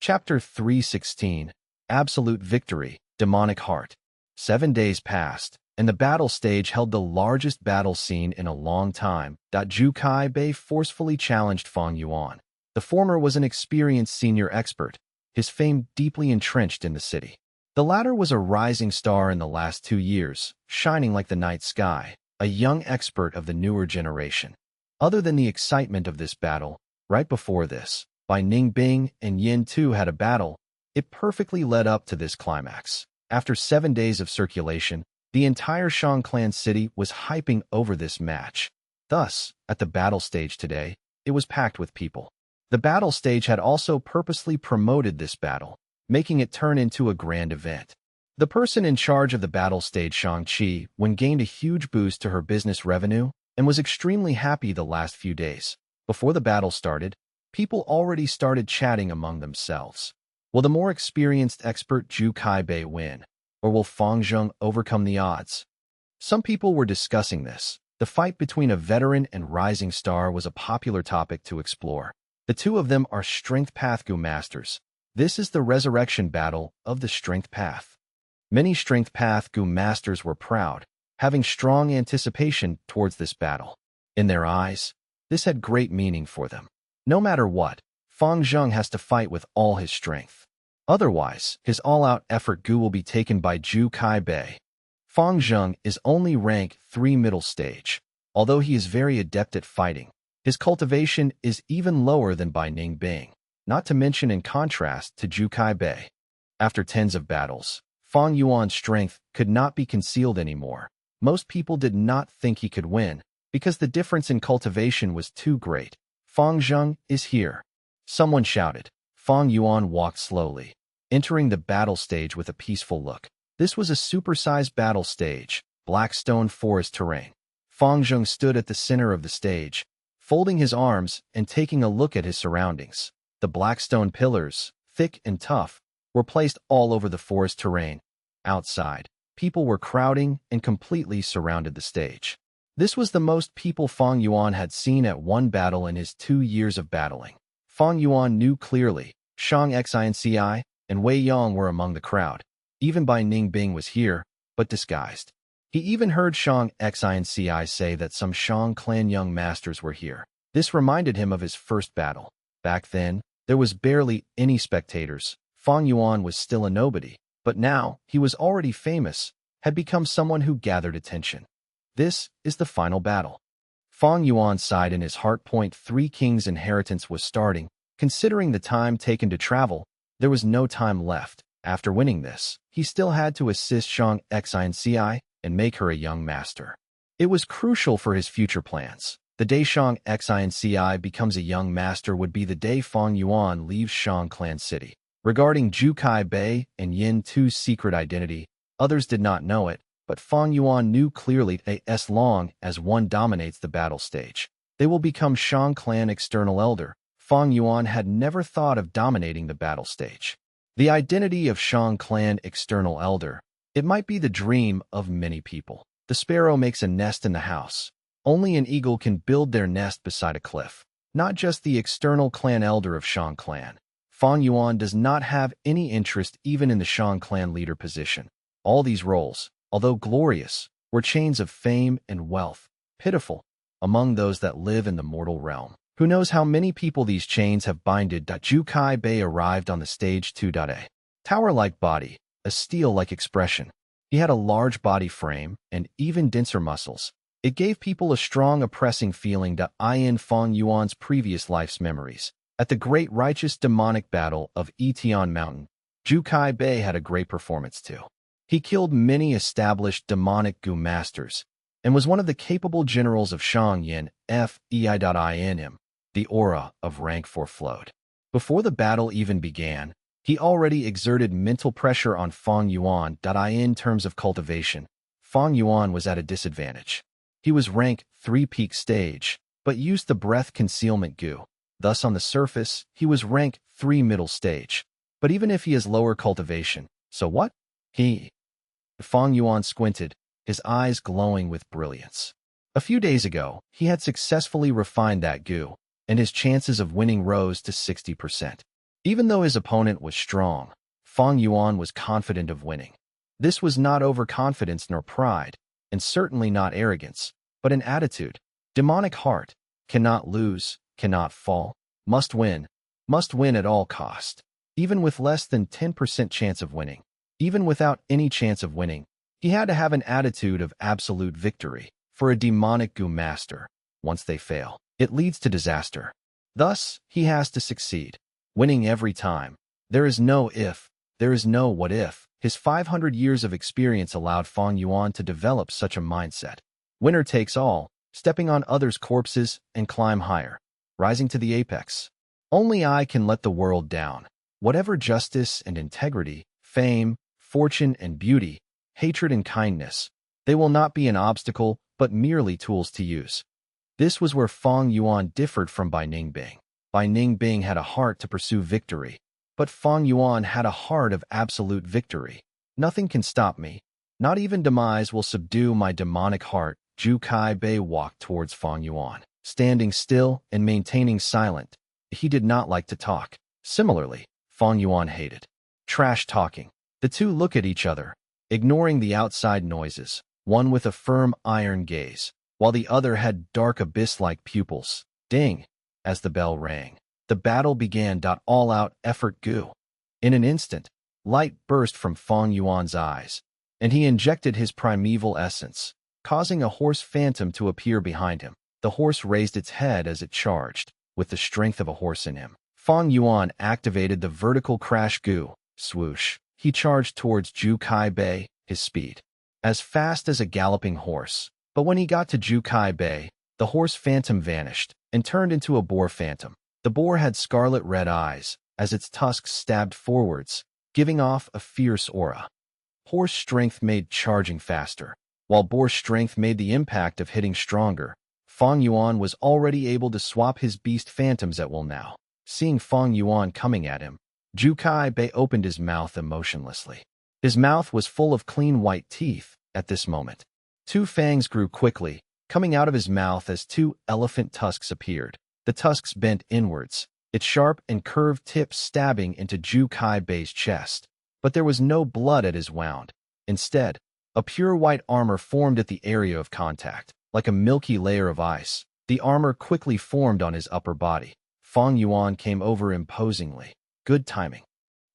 Chapter 316, Absolute Victory, Demonic Heart. 7 days passed, and the battle stage held the largest battle scene in a long time. Zhu Kai-bei forcefully challenged Fang Yuan. The former was an experienced senior expert, his fame deeply entrenched in the city. The latter was a rising star in the last 2 years, shining like the night sky, a young expert of the newer generation. Other than the excitement of this battle, right before this, Bai Ningbing and Yin Tu had a battle. It perfectly led up to this climax. After 7 days of circulation, the entire Shang clan city was hyping over this match. Thus, at the battle stage today, it was packed with people. The battle stage had also purposely promoted this battle, making it turn into a grand event. The person in charge of the battle stage, Shang-Chi, gained a huge boost to her business revenue and was extremely happy the last few days. Before the battle started, people already started chatting among themselves. Will the more experienced expert Zhu Kai-bei win, or will Fang Zheng overcome the odds? Some people were discussing this. The fight between a veteran and rising star was a popular topic to explore. The two of them are Strength Path Gu Masters. This is the resurrection battle of the Strength Path. Many Strength Path Gu Masters were proud, having strong anticipation towards this battle. In their eyes, this had great meaning for them. No matter what, Fang Zheng has to fight with all his strength. Otherwise, his all-out effort Gu will be taken by Zhu Kai-bei. Fang Zheng is only rank 3 middle stage. Although he is very adept at fighting, his cultivation is even lower than Bai Ningbing, not to mention in contrast to Zhu Kai-bei. After tens of battles, Fang Yuan's strength could not be concealed anymore. Most people did not think he could win, because the difference in cultivation was too great. Fang Zheng is here. Someone shouted. Fang Yuan walked slowly, entering the battle stage with a peaceful look. This was a supersized battle stage, black stone forest terrain. Fang Zheng stood at the center of the stage, folding his arms and taking a look at his surroundings. The black stone pillars, thick and tough, were placed all over the forest terrain. Outside, people were crowding and completely surrounded the stage. This was the most people Fang Yuan had seen at one battle in his 2 years of battling. Fang Yuan knew clearly, Shang Xinci and Wei Yang were among the crowd. Even Bai Ningbing was here, but disguised. He even heard Shang Xinci say that some Shang clan young masters were here. This reminded him of his first battle. Back then, there was barely any spectators. Fang Yuan was still a nobody, but now he was already famous, had become someone who gathered attention. This is the final battle. Fang Yuan sighed in his heart. 3 Kings' inheritance was starting. Considering the time taken to travel, there was no time left. After winning this, he still had to assist Shang Xinci and make her a young master. It was crucial for his future plans. The day Shang Xinci becomes a young master would be the day Fang Yuan leaves Shang clan city. Regarding Zhu Kai-bei and Yin Tu's secret identity, others did not know it, but Fang Yuan knew clearly that as long as one dominates the battle stage, they will become Shang clan external elder. Fang Yuan had never thought of dominating the battle stage. The identity of Shang clan external elder, it might be the dream of many people. The sparrow makes a nest in the house. Only an eagle can build their nest beside a cliff. Not just the external clan elder of Shang clan. Fang Yuan does not have any interest even in the Shang clan leader position. All these roles, although glorious, were chains of fame and wealth, pitiful among those that live in the mortal realm. Who knows how many people these chains have binded? Zhu Kai-bei arrived on the stage 2A. Tower-like body, a steel-like expression. He had a large body frame and even denser muscles. It gave people a strong oppressing feeling in Fang Yuan's previous life's memories. At the great righteous demonic battle of Etian Mountain, Zhu Kai-bei had a great performance too. He killed many established demonic Gu masters and was one of the capable generals of Shang Yin Fei.in. The aura of rank 4 flowed. Before the battle even began, he already exerted mental pressure on Fang Yuan. In terms of cultivation, Fang Yuan was at a disadvantage. He was rank 3 peak stage, but used the breath concealment Gu. Thus on the surface, he was rank 3 middle stage. But even if he has lower cultivation, so what? Fang Yuan squinted, his eyes glowing with brilliance. A few days ago, he had successfully refined that Gu, and his chances of winning rose to 60%. Even though his opponent was strong, Fang Yuan was confident of winning. This was not overconfidence nor pride, and certainly not arrogance, but an attitude. Demonic heart, cannot lose, cannot fall, must win at all cost. Even with less than 10% chance of winning, even without any chance of winning, he had to have an attitude of absolute victory. For a demonic Gu master, once they fail, it leads to disaster. Thus, he has to succeed, winning every time. There is no if, there is no what if. His 500 years of experience allowed Fang Yuan to develop such a mindset. Winner takes all, stepping on others' corpses and climb higher, rising to the apex. Only I can let the world down. Whatever justice and integrity, fame, fortune and beauty, hatred and kindness, they will not be an obstacle, but merely tools to use. This was where Fang Yuan differed from Bai Ningbing. Bai Ningbing had a heart to pursue victory, but Fang Yuan had a heart of absolute victory. Nothing can stop me. Not even demise will subdue my demonic heart. Zhu Kai Bei walked towards Fang Yuan, standing still and maintaining silent. He did not like to talk. Similarly, Fang Yuan hated trash talking. The two look at each other, ignoring the outside noises, one with a firm iron gaze, while the other had dark abyss-like pupils. Ding! As the bell rang, the battle began. All-out effort Gu. In an instant, light burst from Fang Yuan's eyes, and he injected his primeval essence, causing a horse phantom to appear behind him. The horse raised its head as it charged, with the strength of a horse in him. Fang Yuan activated the vertical crash Gu. Swoosh. He charged towards Zhu Kai Bei, his speed as fast as a galloping horse. But when he got to Zhu Kai Bei, the horse phantom vanished and turned into a boar phantom. The boar had scarlet-red eyes as its tusks stabbed forwards, giving off a fierce aura. Horse strength made charging faster, while boar strength made the impact of hitting stronger. Fang Yuan was already able to swap his beast phantoms at will now. Seeing Fang Yuan coming at him, Zhu Kai Bei opened his mouth emotionlessly. His mouth was full of clean white teeth at this moment. Two fangs grew quickly, coming out of his mouth as two elephant tusks appeared. The tusks bent inwards, its sharp and curved tips stabbing into Zhu Kai Bei's chest. But there was no blood at his wound. Instead, a pure white armor formed at the area of contact, like a milky layer of ice. The armor quickly formed on his upper body. Fang Yuan came over imposingly. Good timing.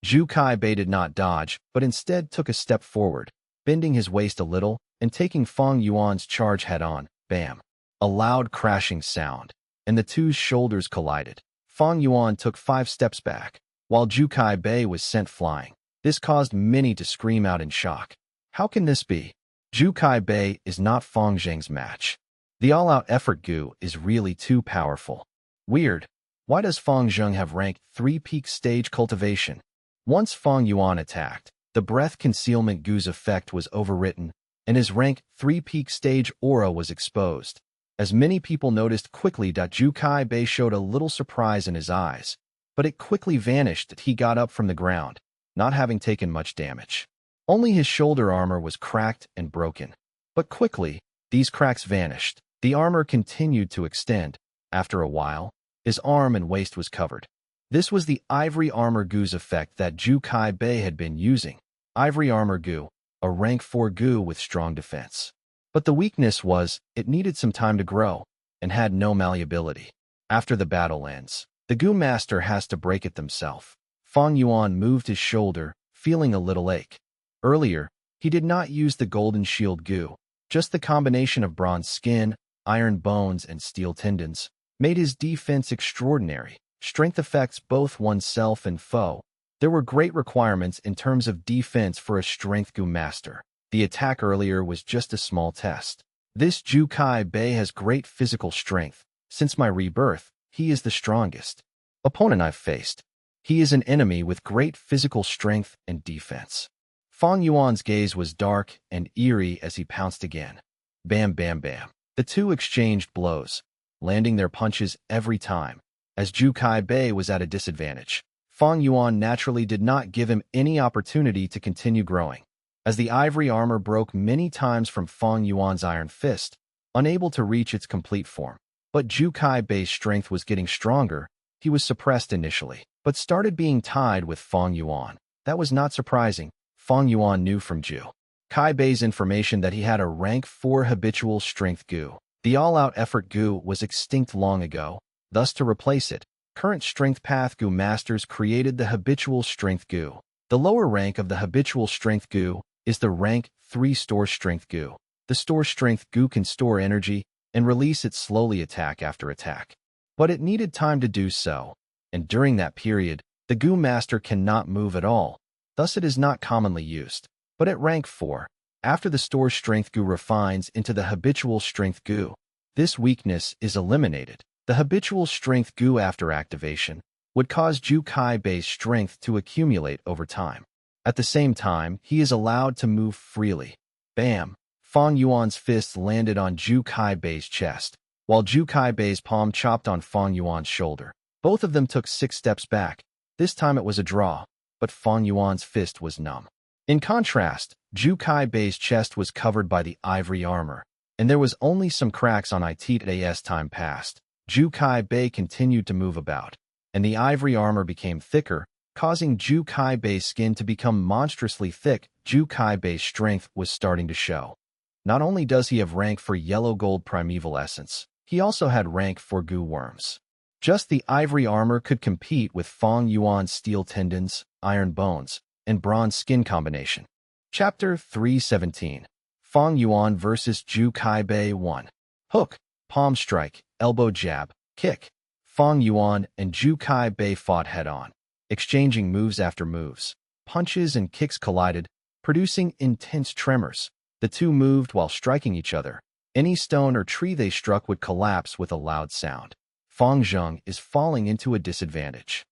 Zhu Kai Bei did not dodge, but instead took a step forward, bending his waist a little and taking Fang Yuan's charge head-on. Bam! A loud crashing sound, and the two's shoulders collided. Fang Yuan took 5 steps back, while Zhu Kai Bei was sent flying. This caused many to scream out in shock. How can this be? Zhu Kai Bei is not Fang Zheng's match. The all-out effort Gu is really too powerful. Weird. Why does Fang Zheng have rank 3 peak stage cultivation? Once Fang Yuan attacked, the breath concealment Gu's effect was overwritten, and his rank 3 peak stage aura was exposed. As many people noticed quickly, Zhu Kai Bei showed a little surprise in his eyes, but it quickly vanished. He got up from the ground, not having taken much damage. Only his shoulder armor was cracked and broken. But quickly, these cracks vanished. The armor continued to extend. After a while, his arm and waist was covered. This was the ivory armor Gu's effect that Zhu Kai Bei had been using. Ivory armor Gu, a rank 4 Gu with strong defense. But the weakness was, it needed some time to grow, and had no malleability. After the battle ends, the Gu master has to break it themselves. Fang Yuan moved his shoulder, feeling a little ache. Earlier, he did not use the golden shield Gu. Just the combination of bronze skin, iron bones, and steel tendons made his defense extraordinary. Strength affects both oneself and foe. There were great requirements in terms of defense for a strength Gu master. The attack earlier was just a small test. This Zhu Kai Bei has great physical strength. Since my rebirth, he is the strongest opponent I've faced. He is an enemy with great physical strength and defense. Fang Yuan's gaze was dark and eerie as he pounced again. Bam, bam, bam. The two exchanged blows, landing their punches every time. As Zhu Kai Bei was at a disadvantage, Fang Yuan naturally did not give him any opportunity to continue growing. As the ivory armor broke many times from Fang Yuan's iron fist, unable to reach its complete form. But Zhu Kai Bei's strength was getting stronger. He was suppressed initially. but started being tied with Fang Yuan. That was not surprising. Fang Yuan knew from Zhu Kai Bei's information that he had a rank 4 habitual strength gu. The all-out effort gu was extinct long ago, thus to replace it, current strength path gu masters created the habitual strength gu. The lower rank of the habitual strength gu is the rank 3 store strength gu. The store strength gu can store energy and release it slowly attack after attack. But it needed time to do so, and during that period, the gu master cannot move at all, thus it is not commonly used. But at rank 4, after the store strength gu refines into the habitual strength gu, this weakness is eliminated. The habitual strength gu after activation would cause Zhu Kai Bei's strength to accumulate over time. At the same time, he is allowed to move freely. Bam! Fang Yuan's fist landed on Zhu Kai Bei's chest, while Zhu Kai Bei's palm chopped on Fang Yuan's shoulder. Both of them took 6 steps back. This time it was a draw, but Fang Yuan's fist was numb. In contrast, Zhu Kai Bei's chest was covered by the ivory armor, and there was only some cracks on it as time passed. Zhu Kai Bei continued to move about, and the ivory armor became thicker, causing Zhu Kai Bei's skin to become monstrously thick. Zhu Kai Bei's strength was starting to show. Not only does he have rank for yellow gold primeval essence, he also had rank for gu worms. Just the ivory armor could compete with Fang Yuan's steel tendons, iron bones, and bronze skin combination. Chapter 317. Fang Yuan vs. Zhu Kai Bei 1. Hook, palm strike, elbow jab, kick. Fang Yuan and Zhu Kai Bei fought head-on, exchanging moves after moves. Punches and kicks collided, producing intense tremors. The two moved while striking each other. Any stone or tree they struck would collapse with a loud sound. Fang Zheng is falling into a disadvantage.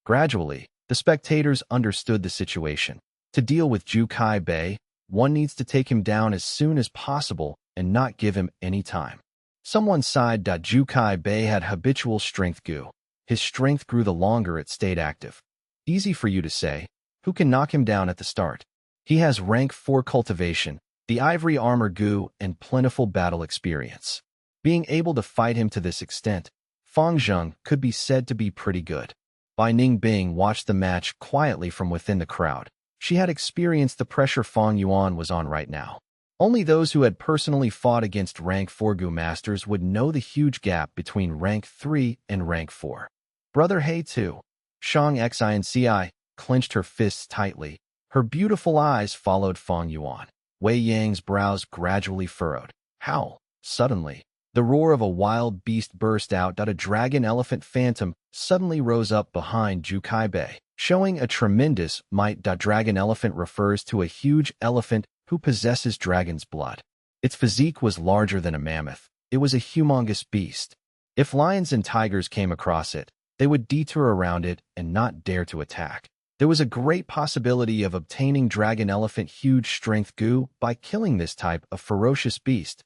Gradually, the spectators understood the situation. To deal with Zhu Kai Bei, one needs to take him down as soon as possible and not give him any time. Someone sighed that Zhu Kai Bei had habitual strength gu. His strength grew the longer it stayed active. Easy for you to say. Who can knock him down at the start? He has rank 4 cultivation, the ivory armor gu, and plentiful battle experience. Being able to fight him to this extent, Fang Zheng could be said to be pretty good. Bai Ningbing watched the match quietly from within the crowd. She had experienced the pressure Fang Yuan was on right now. Only those who had personally fought against rank 4 gu masters would know the huge gap between rank 3 and rank 4. Brother He too. Shang Xinci clenched her fists tightly. Her beautiful eyes followed Fang Yuan. Wei Yang's brows gradually furrowed. Howl! Suddenly, the roar of a wild beast burst out. A dragon-elephant phantom suddenly rose up behind Zhu Kai Bei, showing a tremendous might. Dragon-elephant refers to a huge elephant who possesses dragon's blood. Its physique was larger than a mammoth. It was a humongous beast. If lions and tigers came across it, they would detour around it and not dare to attack. There was a great possibility of obtaining dragon-elephant huge strength gu by killing this type of ferocious beast.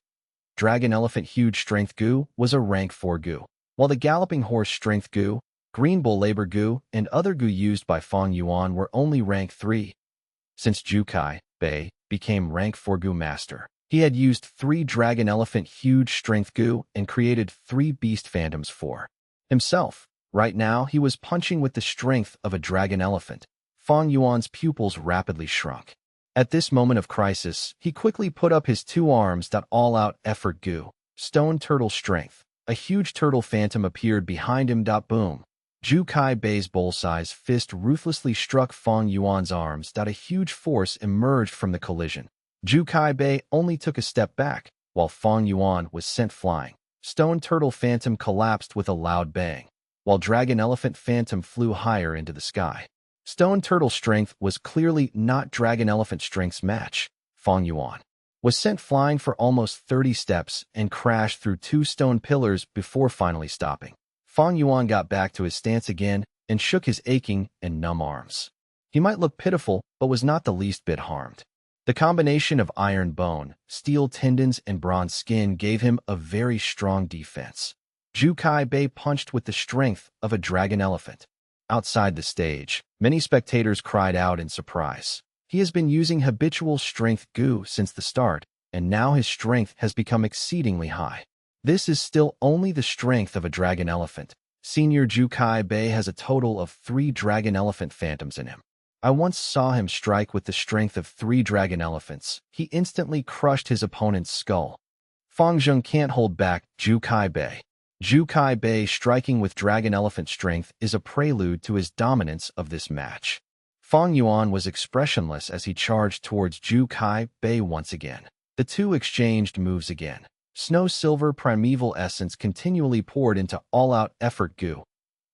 Dragon-elephant huge strength gu was a rank 4 gu, while the galloping horse strength gu, green bull labor gu, and other gu used by Fang Yuan were only rank 3. Since Zhu Kai Bei became rank 4 gu master, he had used 3 dragon-elephant huge strength gu and created 3 beast phantoms for himself. Right now, he was punching with the strength of a dragon elephant. Fang Yuan's pupils rapidly shrunk. At this moment of crisis, he quickly put up his 2 arms. All-out effort gu, stone turtle strength. A huge turtle phantom appeared behind him. Boom! Zhu Kai Bei's bowl-sized fist ruthlessly struck Fang Yuan's arms. A huge force emerged from the collision. Zhu Kai Bei only took a step back, while Fang Yuan was sent flying. Stone turtle phantom collapsed with a loud bang, while Dragon Elephant Phantom flew higher into the sky. Stone Turtle strength was clearly not Dragon Elephant strength's match. Fang Yuan was sent flying for almost 30 steps and crashed through 2 stone pillars before finally stopping. Fang Yuan got back to his stance again and shook his aching and numb arms. He might look pitiful, but was not the least bit harmed. The combination of iron bone, steel tendons, and bronze skin gave him a very strong defense. Zhu Kai Bei punched with the strength of a dragon elephant. Outside the stage, many spectators cried out in surprise. He has been using habitual strength gu since the start, and now his strength has become exceedingly high. This is still only the strength of a dragon elephant. Senior Jukai Bei has a total of 3 dragon elephant phantoms in him. I once saw him strike with the strength of 3 dragon elephants. He instantly crushed his opponent's skull. Fang Yuan can't hold back Jukai Bei. Jukai Bei striking with dragon elephant strength is a prelude to his dominance of this match. Fang Yuan was expressionless as he charged towards Jukai Bei once again. The two exchanged moves again. Snow-silver primeval essence continually poured into all-out effort goo.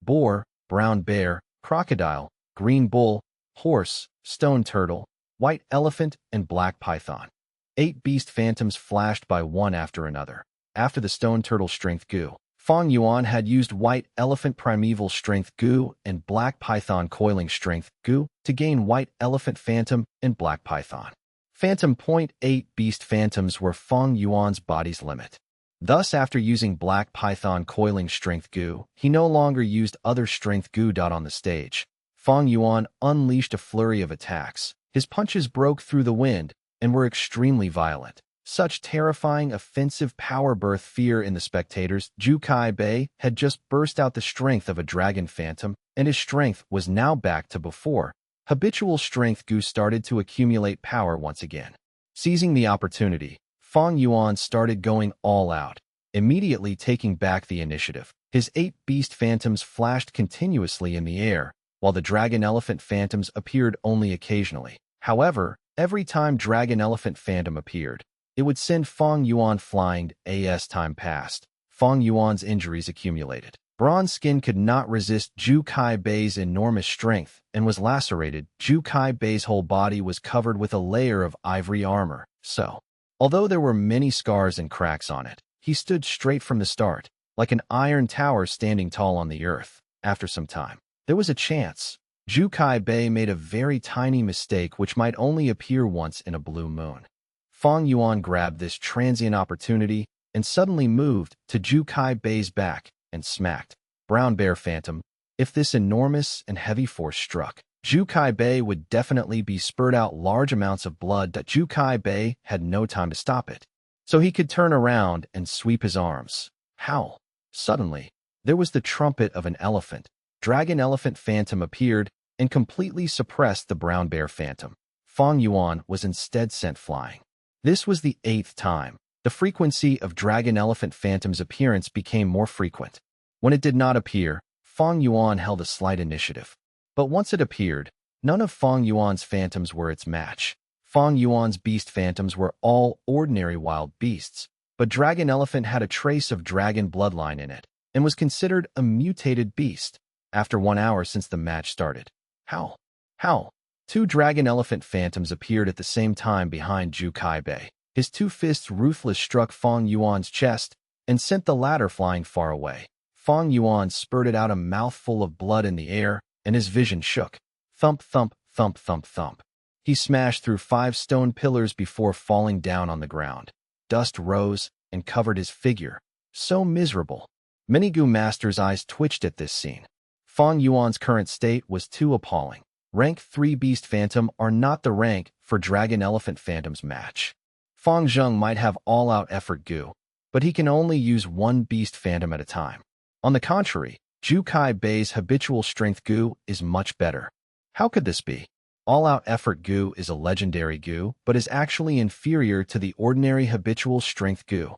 Boar, brown bear, crocodile, green bull, horse, stone turtle, white elephant, and black python. 8 beast phantoms flashed by one after another. After the stone turtle strength goo, Fang Yuan had used white elephant primeval strength goo and black python coiling strength goo to gain white elephant phantom and black python. Phantom .8 beast phantoms were Fang Yuan's body's limit. Thus, after using black python coiling strength goo, he no longer used other strength goo. On the stage, Fang Yuan unleashed a flurry of attacks. His punches broke through the wind and were extremely violent. Such terrifying offensive power birthed fear in the spectators. Jukai Bei had just burst out the strength of a dragon phantom, and his strength was now back to before. Habitual strength goo started to accumulate power once again. Seizing the opportunity, Fang Yuan started going all out, immediately taking back the initiative. His 8 beast phantoms flashed continuously in the air, while the dragon elephant phantoms appeared only occasionally. However, every time dragon elephant phantom appeared, it would send Fang Yuan flying. As time passed, Fang Yuan's injuries accumulated. Bronze skin could not resist Jukai Bei's enormous strength and was lacerated. Jukai Bei's whole body was covered with a layer of ivory armor. So, although there were many scars and cracks on it, he stood straight from the start, like an iron tower standing tall on the earth. After some time, there was a chance. Jukai Bei made a very tiny mistake which might only appear once in a blue moon. Fang Yuan grabbed this transient opportunity and suddenly moved to Jukai Bei's back and smacked. Brown bear phantom. If this enormous and heavy force struck, Jukai Bei would definitely be spurred out large amounts of blood. Jukai Bei had no time to stop it, so he could turn around and sweep his arms. Howl. Suddenly, there was the trumpet of an elephant. Dragon elephant phantom appeared and completely suppressed the brown bear phantom. Fang Yuan was instead sent flying. This was the 8th time. The frequency of dragon elephant phantom's appearance became more frequent. When it did not appear, Fang Yuan held a slight initiative. But once it appeared, none of Fang Yuan's phantoms were its match. Fang Yuan's beast phantoms were all ordinary wild beasts, but dragon elephant had a trace of dragon bloodline in it and was considered a mutated beast. After 1 hour since the match started, howl, howl, 2 dragon elephant phantoms appeared at the same time behind Jukai Bei. His 2 fists ruthless struck Fang Yuan's chest and sent the latter flying far away. Fang Yuan spurted out a mouthful of blood in the air, and his vision shook. Thump, thump, thump, thump, thump. He smashed through 5 stone pillars before falling down on the ground. Dust rose and covered his figure. So miserable. Many Gu masters' eyes twitched at this scene. Fang Yuan's current state was too appalling. Rank 3 Beast Phantom are not the rank for Dragon Elephant Phantom's match. Fang Zheng might have all-out effort Gu, but he can only use 1 Beast Phantom at a time. On the contrary, Jukai Bei's habitual strength Gu is much better. How could this be? All-out effort Gu is a legendary Gu, but is actually inferior to the ordinary habitual strength Gu.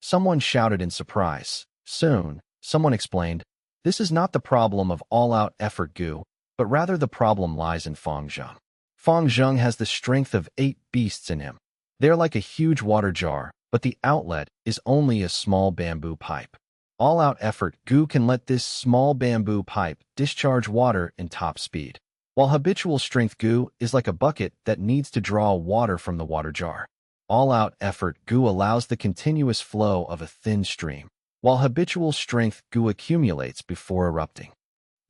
Someone shouted in surprise. Soon, someone explained, this is not the problem of all-out effort Gu, but rather the problem lies in Fang Zheng. Fang Zheng has the strength of 8 beasts in him. They're like a huge water jar, but the outlet is only a small bamboo pipe. All-out effort Gu can let this small bamboo pipe discharge water in top speed, while habitual strength Gu is like a bucket that needs to draw water from the water jar. All-out effort Gu allows the continuous flow of a thin stream, while habitual strength Gu accumulates before erupting.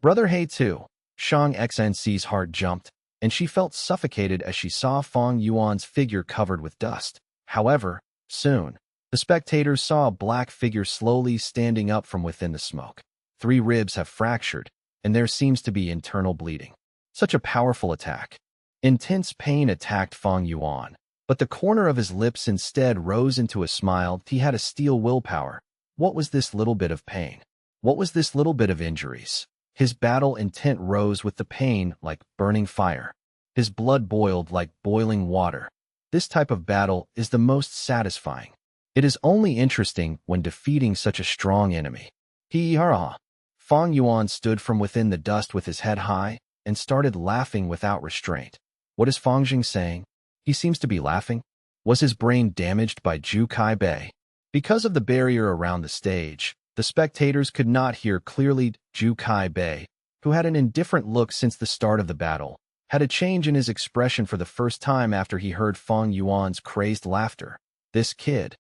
Brother He too. Shang Xnc's heart jumped, and she felt suffocated as she saw Fang Yuan's figure covered with dust. However, soon, the spectators saw a black figure slowly standing up from within the smoke. 3 ribs have fractured, and there seems to be internal bleeding. Such a powerful attack. Intense pain attacked Fang Yuan, but the corner of his lips instead rose into a smile. He had a steel willpower. What was this little bit of pain? What was this little bit of injuries? His battle intent rose with the pain like burning fire. His blood boiled like boiling water. This type of battle is the most satisfying. It is only interesting when defeating such a strong enemy. Fang Yuan stood from within the dust with his head high and started laughing without restraint. What is Fang Jing saying? He seems to be laughing. Was his brain damaged by Zhu Kai Bei? Because of the barrier around the stage, the spectators could not hear clearly. Zhu Kai Bei, who had an indifferent look since the start of the battle, had a change in his expression for the first time after he heard Fang Yuan's crazed laughter. This kid.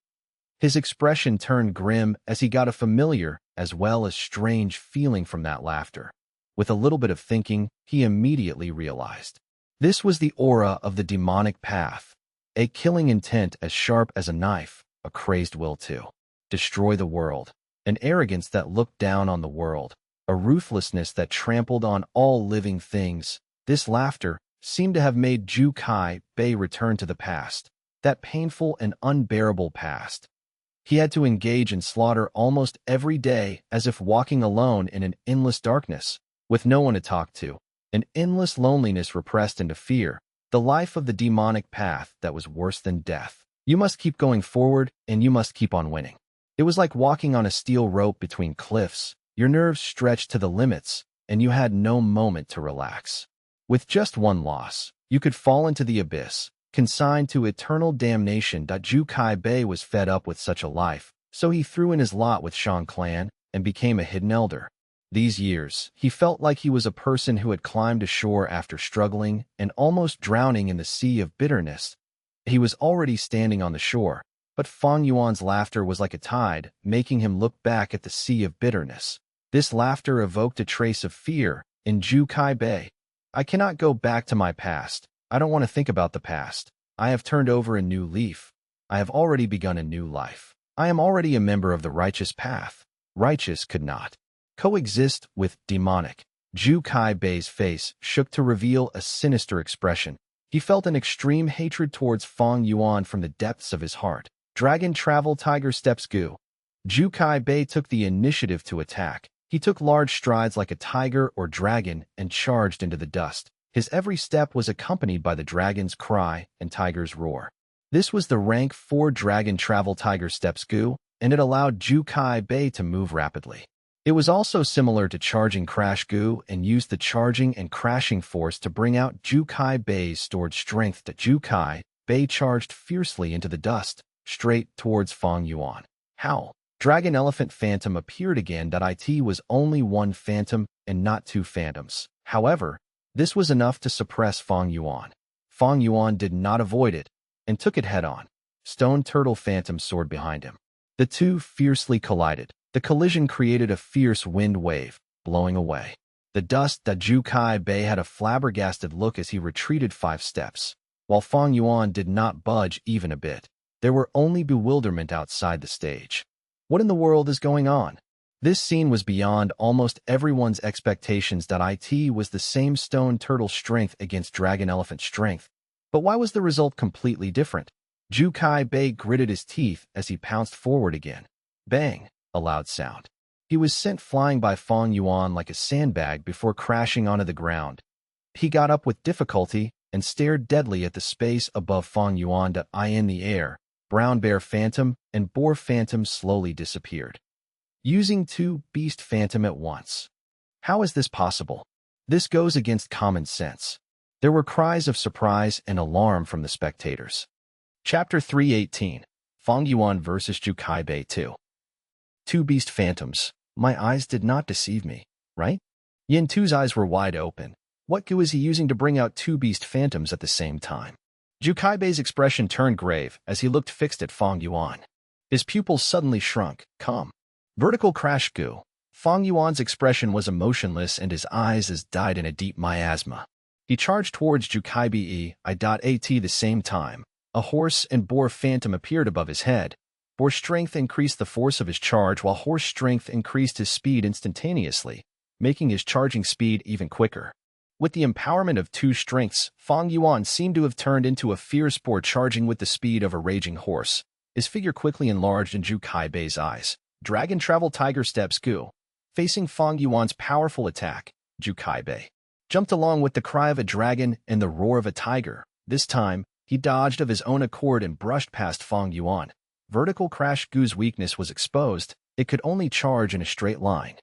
His expression turned grim as he got a familiar as well as strange feeling from that laughter. With a little bit of thinking, he immediately realized. This was the aura of the demonic path, a killing intent as sharp as a knife, a crazed will to destroy the world, an arrogance that looked down on the world, a ruthlessness that trampled on all living things. This laughter seemed to have made Zhu Kai Bei return to the past, that painful and unbearable past. He had to engage in slaughter almost every day as if walking alone in an endless darkness, with no one to talk to, an endless loneliness repressed into fear, the life of the demonic path that was worse than death. You must keep going forward, and you must keep on winning. It was like walking on a steel rope between cliffs, your nerves stretched to the limits, and you had no moment to relax. With just one loss, you could fall into the abyss, consigned to eternal damnation. Zhu Kai Bei was fed up with such a life, so he threw in his lot with Shang clan and became a hidden elder. These years, he felt like he was a person who had climbed ashore after struggling and almost drowning in the sea of bitterness. He was already standing on the shore, but Fang Yuan's laughter was like a tide, making him look back at the sea of bitterness. This laughter evoked a trace of fear in Zhu Kai Bei. I cannot go back to my past. I don't want to think about the past. I have turned over a new leaf. I have already begun a new life. I am already a member of the righteous path. Righteous could not coexist with demonic. Zhu Kai Bei's face shook to reveal a sinister expression. He felt an extreme hatred towards Fang Yuan from the depths of his heart. Dragon Travel Tiger Steps Gu. Zhu Kai Bei took the initiative to attack. He took large strides like a tiger or dragon and charged into the dust. His every step was accompanied by the dragon's cry and tiger's roar. This was the rank 4 Dragon Travel Tiger Steps Gu, and it allowed Zhu Kai Bei to move rapidly. It was also similar to charging Crash Gu and used the charging and crashing force to bring out Zhu Kai Bei's stored strength. Zhu Kai Bei charged fiercely into the dust, straight towards Fang Yuan. How? Dragon Elephant Phantom appeared again. It was only one phantom and not 2 phantoms. However, this was enough to suppress Fang Yuan. Fang Yuan did not avoid it and took it head-on. Stone Turtle Phantom soared behind him. The two fiercely collided. The collision created a fierce wind wave, blowing away the dust. Zhu Kai Bei had a flabbergasted look as he retreated 5 steps. While Fang Yuan did not budge even a bit, there were only bewilderment outside the stage. What in the world is going on? This scene was beyond almost everyone's expectations. It was the same Stone Turtle strength against Dragon Elephant strength. But why was the result completely different? Zhu Kai Bei gritted his teeth as he pounced forward again. Bang! A loud sound. He was sent flying by Fang Yuan like a sandbag before crashing onto the ground. He got up with difficulty and stared deadly at the space above Fang Yuan. In the air, Brown Bear Phantom and Boar Phantom slowly disappeared. Using 2 Beast Phantom at once. How is this possible? This goes against common sense. There were cries of surprise and alarm from the spectators. Chapter 318. Fang Yuan vs. Zhu Kai Bei 2. 2 Beast Phantoms. My eyes did not deceive me, right? Yin Tu's eyes were wide open. What goo is he using to bring out 2 Beast Phantoms at the same time? Zhu Kai Bei's expression turned grave as he looked fixed at Fang Yuan. His pupils suddenly shrunk. Come. Vertical crash goo. Fang Yuan's expression was emotionless and his eyes as died in a deep miasma. He charged towards Zhu Kai Bei. At the same time, a horse and boar phantom appeared above his head. Boar strength increased the force of his charge while horse strength increased his speed instantaneously, making his charging speed even quicker. With the empowerment of 2 strengths, Fang Yuan seemed to have turned into a fierce boar charging with the speed of a raging horse. His figure quickly enlarged in Zhu Kai Bei's eyes. Dragon Travel Tiger Steps Gu. Facing Fang Yuan's powerful attack, Zhu Kaibei jumped along with the cry of a dragon and the roar of a tiger. This time, he dodged of his own accord and brushed past Fang Yuan. Vertical Crash Gu's weakness was exposed. It could only charge in a straight line.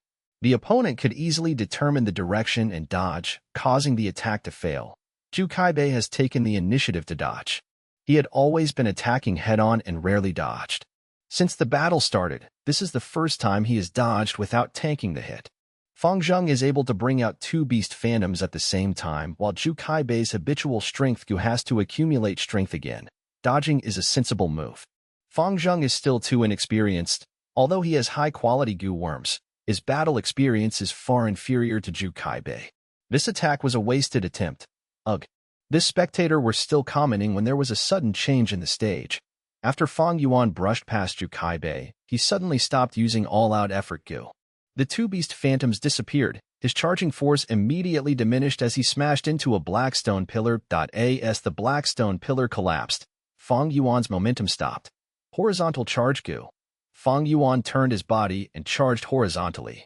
The opponent could easily determine the direction and dodge, causing the attack to fail. Zhu Kaibei has taken the initiative to dodge. He had always been attacking head-on and rarely dodged. Since the battle started, this is the first time he has dodged without tanking the hit. Fang Zheng is able to bring out two beast phantoms at the same time, while Zhu Kaibei's habitual strength Gu has to accumulate strength again. Dodging is a sensible move. Fang Zheng is still too inexperienced. Although he has high-quality Gu worms, his battle experience is far inferior to Zhu Kaibei. This attack was a wasted attempt. Ugh. This spectator were still commenting when there was a sudden change in the stage. After Fang Yuan brushed past Zhu Kaibei, he suddenly stopped using all-out effort Gu. The two beast phantoms disappeared. His charging force immediately diminished as he smashed into a black stone pillar. As the black stone pillar collapsed, Fang Yuan's momentum stopped. Horizontal charge Gu. Fang Yuan turned his body and charged horizontally,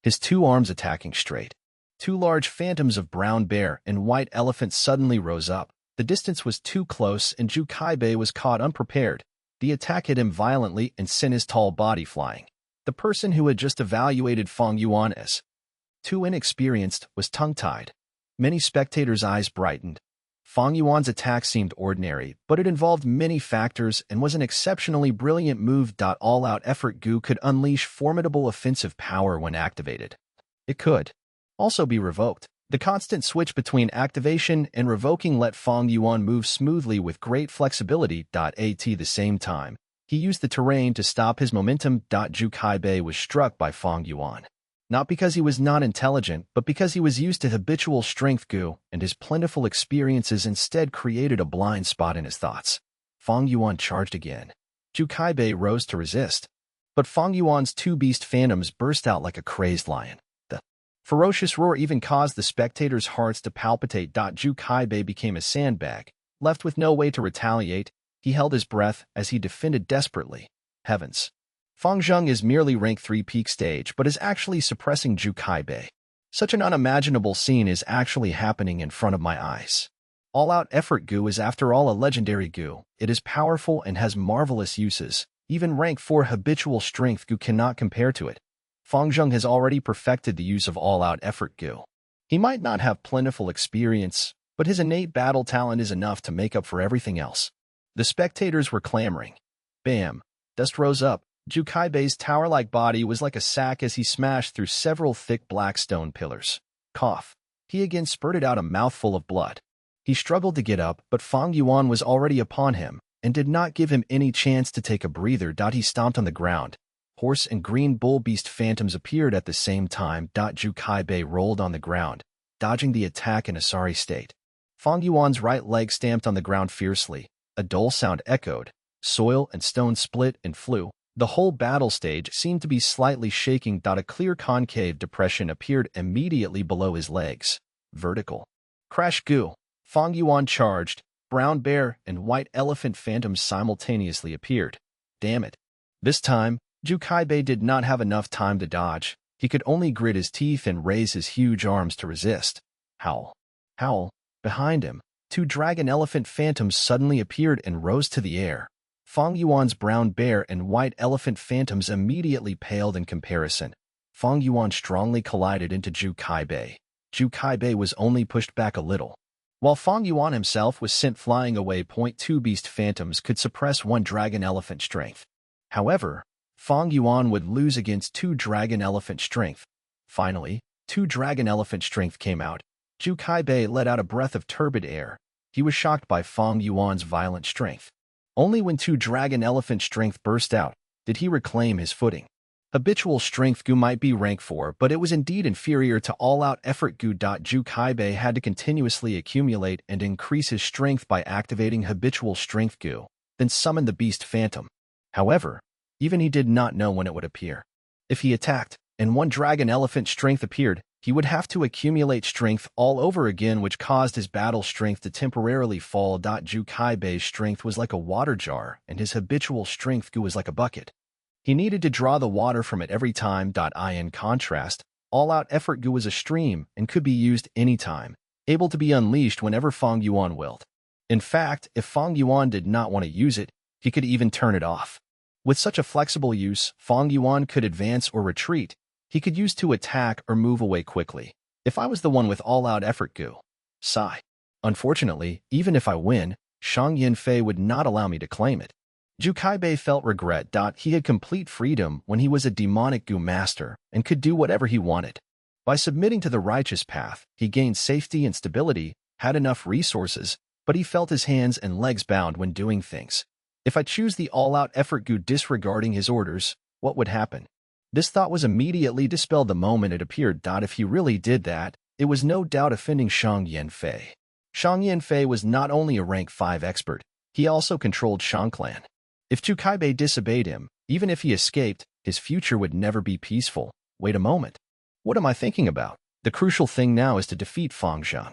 his two arms attacking straight. Two large phantoms of brown bear and white elephant suddenly rose up. The distance was too close and Zhu Kaibei was caught unprepared. The attack hit him violently and sent his tall body flying. The person who had just evaluated Fang Yuan as too inexperienced was tongue-tied. Many spectators' eyes brightened. Fang Yuan's attack seemed ordinary, but it involved many factors and was an exceptionally brilliant move. All-out effort Gu could unleash formidable offensive power when activated. It could also be revoked. The constant switch between activation and revoking let Fang Yuan move smoothly with great flexibility. At the same time, he used the terrain to stop his momentum. Zhu Kaibei was struck by Fang Yuan. Not because he was not intelligent, but because he was used to habitual strength Gu, and his plentiful experiences instead created a blind spot in his thoughts. Fang Yuan charged again. Zhu Kaibei rose to resist. But Fang Yuan's two beast phantoms burst out like a crazed lion. The ferocious roar even caused the spectators' hearts to palpitate. Zhu Kaibei became a sandbag. Left with no way to retaliate, he held his breath as he defended desperately. Heavens. Fang Zheng is merely rank 3 peak stage, but is actually suppressing Zhu Kaibei. Such an unimaginable scene is actually happening in front of my eyes. All-out effort Gu is after all a legendary Gu. It is powerful and has marvelous uses. Even rank 4 habitual strength Gu cannot compare to it. Fang Zheng has already perfected the use of all-out effort Gu. He might not have plentiful experience, but his innate battle talent is enough to make up for everything else. The spectators were clamoring. Bam! Dust rose up. Zhu Kaibei's tower-like body was like a sack as he smashed through several thick black stone pillars. Cough. He again spurted out a mouthful of blood. He struggled to get up, but Fang Yuan was already upon him and did not give him any chance to take a breather. He stomped on the ground. Horse and green bull beast phantoms appeared at the same time. Zhu Kaibei rolled on the ground, dodging the attack in a sorry state. Fang Yuan's right leg stamped on the ground fiercely. A dull sound echoed. Soil and stone split and flew. The whole battle stage seemed to be slightly shaking. A clear concave depression appeared immediately below his legs. Vertical Crash Gu. Fang Yuan charged. Brown bear and white elephant phantoms simultaneously appeared. Damn it. This time, Zhu Kaibei did not have enough time to dodge. He could only grit his teeth and raise his huge arms to resist. Howl. Howl. Behind him, two dragon elephant phantoms suddenly appeared and rose to the air. Fang Yuan's brown bear and white elephant phantoms immediately paled in comparison. Fang Yuan strongly collided into Zhu Kaibei. Zhu Kaibei was only pushed back a little, while Fang Yuan himself was sent flying away. Two beast phantoms could suppress one dragon elephant strength. However, Fang Yuan would lose against two dragon elephant strength. Finally, two dragon elephant strength came out. Zhu Kaibei let out a breath of turbid air. He was shocked by Fang Yuan's violent strength. Only when two dragon elephant strength burst out did he reclaim his footing. Habitual strength Gu might be rank 4, but it was indeed inferior to all-out effort Gu. Zhu Kaibei had to continuously accumulate and increase his strength by activating habitual strength Gu, then summon the beast phantom. However, even he did not know when it would appear. If he attacked, and one dragon elephant strength appeared, he would have to accumulate strength all over again, which caused his battle strength to temporarily fall. Zhu Kaibei's strength was like a water jar, and his habitual strength Gu was like a bucket. He needed to draw the water from it every time. In contrast, all-out effort goo was a stream and could be used anytime, able to be unleashed whenever Fang Yuan willed. In fact, if Fang Yuan did not want to use it, he could even turn it off. With such a flexible use, Fang Yuan could advance or retreat. He could use to attack or move away quickly. If I was the one with all-out effort goo. Sigh. Unfortunately, even if I win, Shang Yanfei would not allow me to claim it. Zhu Kaibei felt regret. He had complete freedom when he was a demonic goo master and could do whatever he wanted. By submitting to the righteous path, he gained safety and stability, had enough resources, but he felt his hands and legs bound when doing things. If I choose the all-out effort goo disregarding his orders, what would happen? This thought was immediately dispelled the moment it appeared. If he really did that, it was no doubt offending Shang Yanfei. Shang Yanfei was not only a rank 5 expert, he also controlled Shang Clan. If Zhu Kaibei disobeyed him, even if he escaped, his future would never be peaceful. Wait a moment. What am I thinking about? The crucial thing now is to defeat Fang Zheng.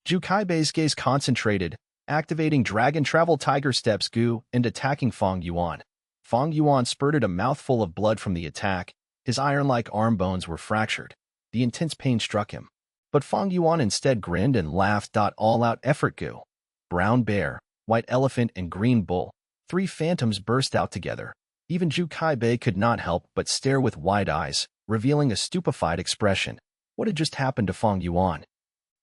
Zhu Kaibei's gaze concentrated, activating Dragon Travel Tiger Steps goo and attacking Fang Yuan. Fang Yuan spurted a mouthful of blood from the attack. His iron-like arm bones were fractured. The intense pain struck him. But Fang Yuan instead grinned and laughed. All-out effort goo. Brown bear, white elephant, and green bull. 3 phantoms burst out together. Even Zhu Kaibei could not help but stare with wide eyes, revealing a stupefied expression. What had just happened to Fang Yuan?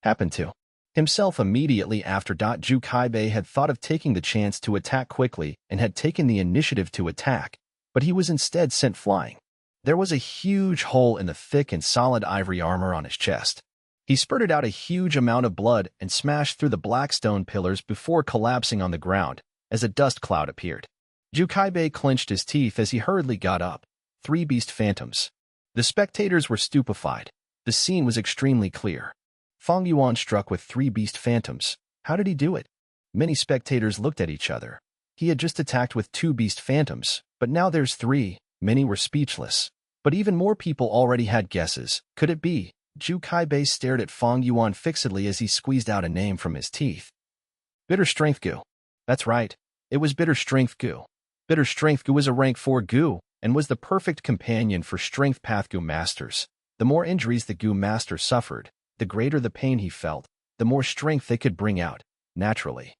Happened to himself immediately after. Zhu Kaibei had thought of taking the chance to attack quickly and had taken the initiative to attack, but he was instead sent flying. There was a huge hole in the thick and solid ivory armor on his chest. He spurted out a huge amount of blood and smashed through the black stone pillars before collapsing on the ground as a dust cloud appeared. Zhu Kaibei clenched his teeth as he hurriedly got up. 3 beast phantoms. The spectators were stupefied. The scene was extremely clear. Fang Yuan struck with 3 beast phantoms. How did he do it? Many spectators looked at each other. He had just attacked with 2 beast phantoms, but now there's 3. Many were speechless. But even more people already had guesses. Could it be? Zhu Kaibei stared at Fang Yuan fixedly as he squeezed out a name from his teeth. Bitter Strength Goo. That's right. It was Bitter Strength Goo. Bitter Strength Goo was a rank 4 goo and was the perfect companion for Strength Path Goo Masters. The more injuries the Goo Master suffered, the greater the pain he felt, the more strength they could bring out, naturally.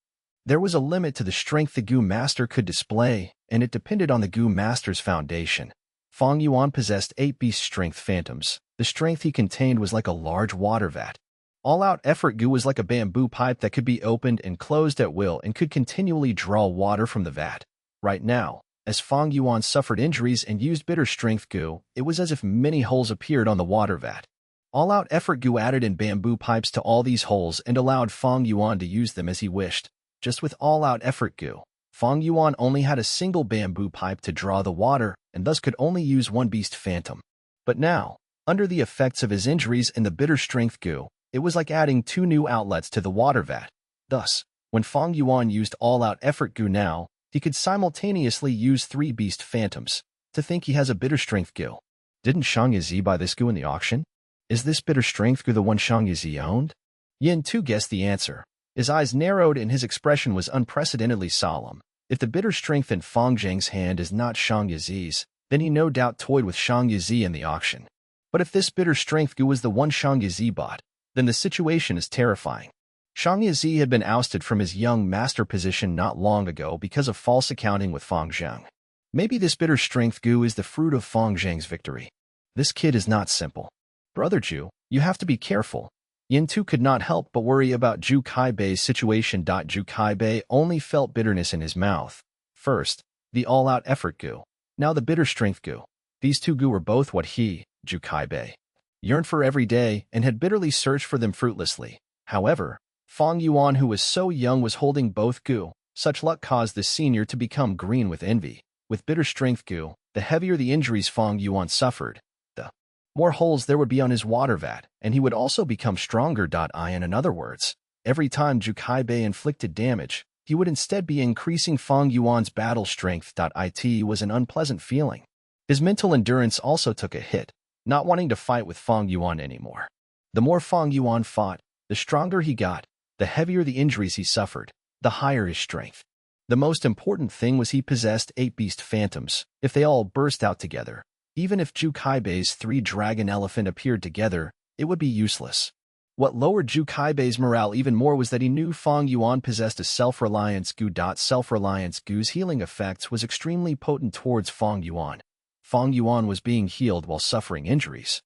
There was a limit to the strength the Goo Master could display, and it depended on the Goo Master's foundation. Fang Yuan possessed 8 beast strength phantoms. The strength he contained was like a large water vat. All-out effort goo was like a bamboo pipe that could be opened and closed at will and could continually draw water from the vat. Right now, as Fang Yuan suffered injuries and used bitter strength goo, it was as if many holes appeared on the water vat. All-out effort goo added in bamboo pipes to all these holes and allowed Fang Yuan to use them as he wished. Just with all-out effort goo, Fang Yuan only had a single bamboo pipe to draw the water and thus could only use 1 beast phantom. But now, under the effects of his injuries and the bitter strength goo, it was like adding 2 new outlets to the water vat. Thus, when Fang Yuan used all-out effort goo now, he could simultaneously use 3 beast phantoms. To think he has a bitter strength goo. Didn't Shang Yizi buy this goo in the auction? Is this bitter strength goo the one Shang Yizi owned? Yin Tu guessed the answer. His eyes narrowed and his expression was unprecedentedly solemn. If the bitter strength in Fang Zheng's hand is not Shang Yizi's, then he no doubt toyed with Shang Yizi in the auction. But if this bitter strength goo was the one Shang Yizi bought, then the situation is terrifying. Shang Yizi had been ousted from his young master position not long ago because of false accounting with Fang Zheng. Maybe this bitter strength goo is the fruit of Fang Zheng's victory. This kid is not simple. Brother Zhu, you have to be careful. Yin Tu could not help but worry about Zhu Kaibei's situation. Zhu Kaibei only felt bitterness in his mouth. First, the all-out effort goo. Now the bitter strength goo. These 2 goo were both what he, Zhu Kaibei, yearned for every day and had bitterly searched for them fruitlessly. However, Fang Yuan, who was so young, was holding both goo. Such luck caused the senior to become green with envy. With bitter strength goo, the heavier the injuries Fang Yuan suffered, the more holes there would be on his water vat, and he would also become stronger. In other words, every time Zhu Kaibei inflicted damage, he would instead be increasing Fang Yuan's battle strength. It was an unpleasant feeling. His mental endurance also took a hit, not wanting to fight with Fang Yuan anymore. The more Fang Yuan fought, the stronger he got, the heavier the injuries he suffered, the higher his strength. The most important thing was he possessed 8 beast phantoms. If they all burst out together, even if Zhu Kaibei's 3 dragon elephant appeared together, it would be useless. What lowered Zhu Kaibei's morale even more was that he knew Fang Yuan possessed a self-reliance gu. Self-reliance gu's healing effects was extremely potent towards Fang Yuan. Fang Yuan was being healed while suffering injuries,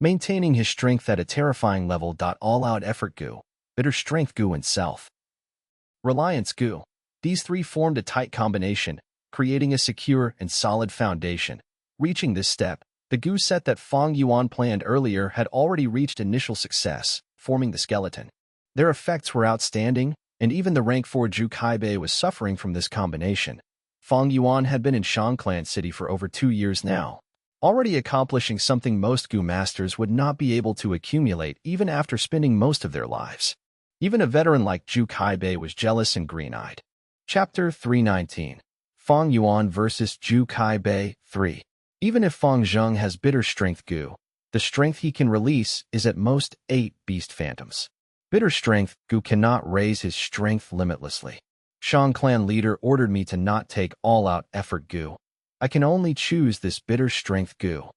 maintaining his strength at a terrifying level. All-out effort gu, bitter strength gu, and self-reliance gu. These three formed a tight combination, creating a secure and solid foundation. Reaching this step, the gu set that Fang Yuan planned earlier had already reached initial success, forming the skeleton. Their effects were outstanding, and even the rank 4 Zhu Kaibei was suffering from this combination. Fang Yuan had been in Shangclan City for over 2 years now, already accomplishing something most gu masters would not be able to accumulate even after spending most of their lives. Even a veteran like Zhu Kaibei was jealous and green-eyed. Chapter 319. Fang Yuan vs. Zhu Kaibei 3. Even if Fang Zheng has bitter strength gu, the strength he can release is at most 8 beast phantoms. Bitter strength gu cannot raise his strength limitlessly. Shang clan leader ordered me to not take all-out effort gu. I can only choose this bitter strength gu.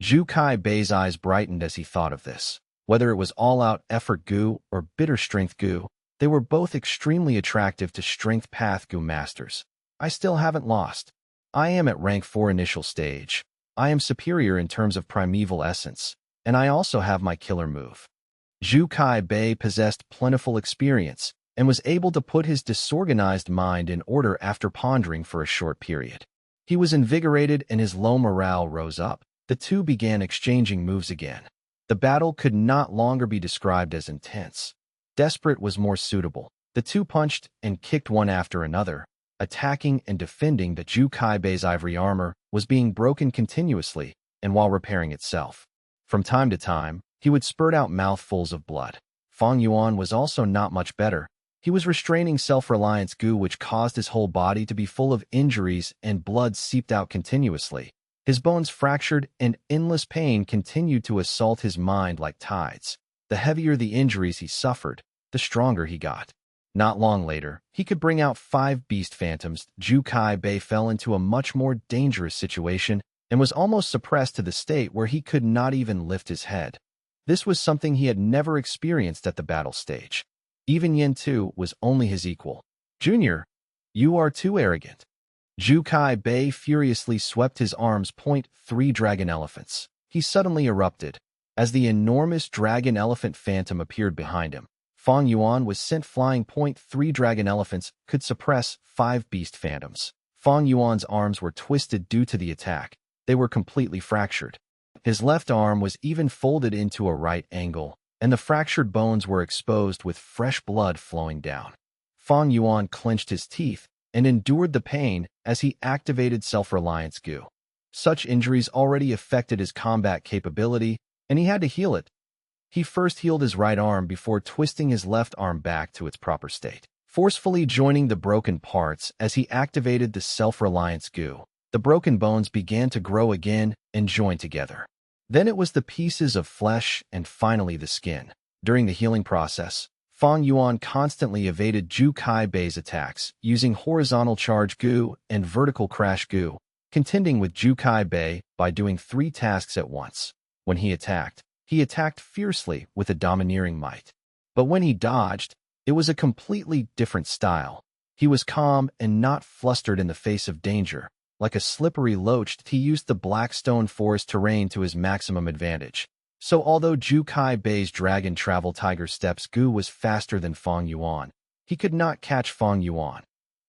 Zhu Kaibei's eyes brightened as he thought of this. Whether it was all-out effort gu or bitter strength gu, they were both extremely attractive to strength path gu masters. I still haven't lost. I am at rank 4 initial stage. I am superior in terms of primeval essence, and I also have my killer move. Zhu Kaibei possessed plentiful experience and was able to put his disorganized mind in order after pondering for a short period. He was invigorated and his low morale rose up. The two began exchanging moves again. The battle could not longer be described as intense. Desperate was more suitable. The two punched and kicked one after another, attacking and defending. The Zhu Kaibei's ivory armor was being broken continuously and while repairing itself. From time to time, he would spurt out mouthfuls of blood. Fang Yuan was also not much better. He was restraining self-reliance gu, which caused his whole body to be full of injuries and blood seeped out continuously. His bones fractured and endless pain continued to assault his mind like tides. The heavier the injuries he suffered, the stronger he got. Not long later, he could bring out 5 beast phantoms. Zhu Kaibei fell into a much more dangerous situation and was almost suppressed to the state where he could not even lift his head. This was something he had never experienced at the battle stage. Even Yin Tu was only his equal. Junior, you are too arrogant. Zhu Kaibei furiously swept his arms. 3 dragon elephants. He suddenly erupted. As the enormous dragon elephant phantom appeared behind him, Fang Yuan was sent flying. 3 dragon elephants could suppress 5 beast phantoms. Fang Yuan's arms were twisted due to the attack. They were completely fractured. His left arm was even folded into a right angle, and the fractured bones were exposed with fresh blood flowing down. Fang Yuan clenched his teeth and endured the pain as he activated self-reliance gu. Such injuries already affected his combat capability, and he had to heal it. He first healed his right arm before twisting his left arm back to its proper state, forcefully joining the broken parts as he activated the self-reliance gu. The broken bones began to grow again and join together. Then it was the pieces of flesh and finally the skin. During the healing process, Fang Yuan constantly evaded Zhu Kaibei's attacks, using horizontal charge gu and vertical crash gu, contending with Zhu Kaibei by doing 3 tasks at once. When he attacked fiercely with a domineering might. But when he dodged, it was a completely different style. He was calm and not flustered in the face of danger. Like a slippery loach, he used the Blackstone Forest terrain to his maximum advantage. So although Zhu Kaibei's Dragon Travel Tiger Steps gu was faster than Fang Yuan, he could not catch Fang Yuan.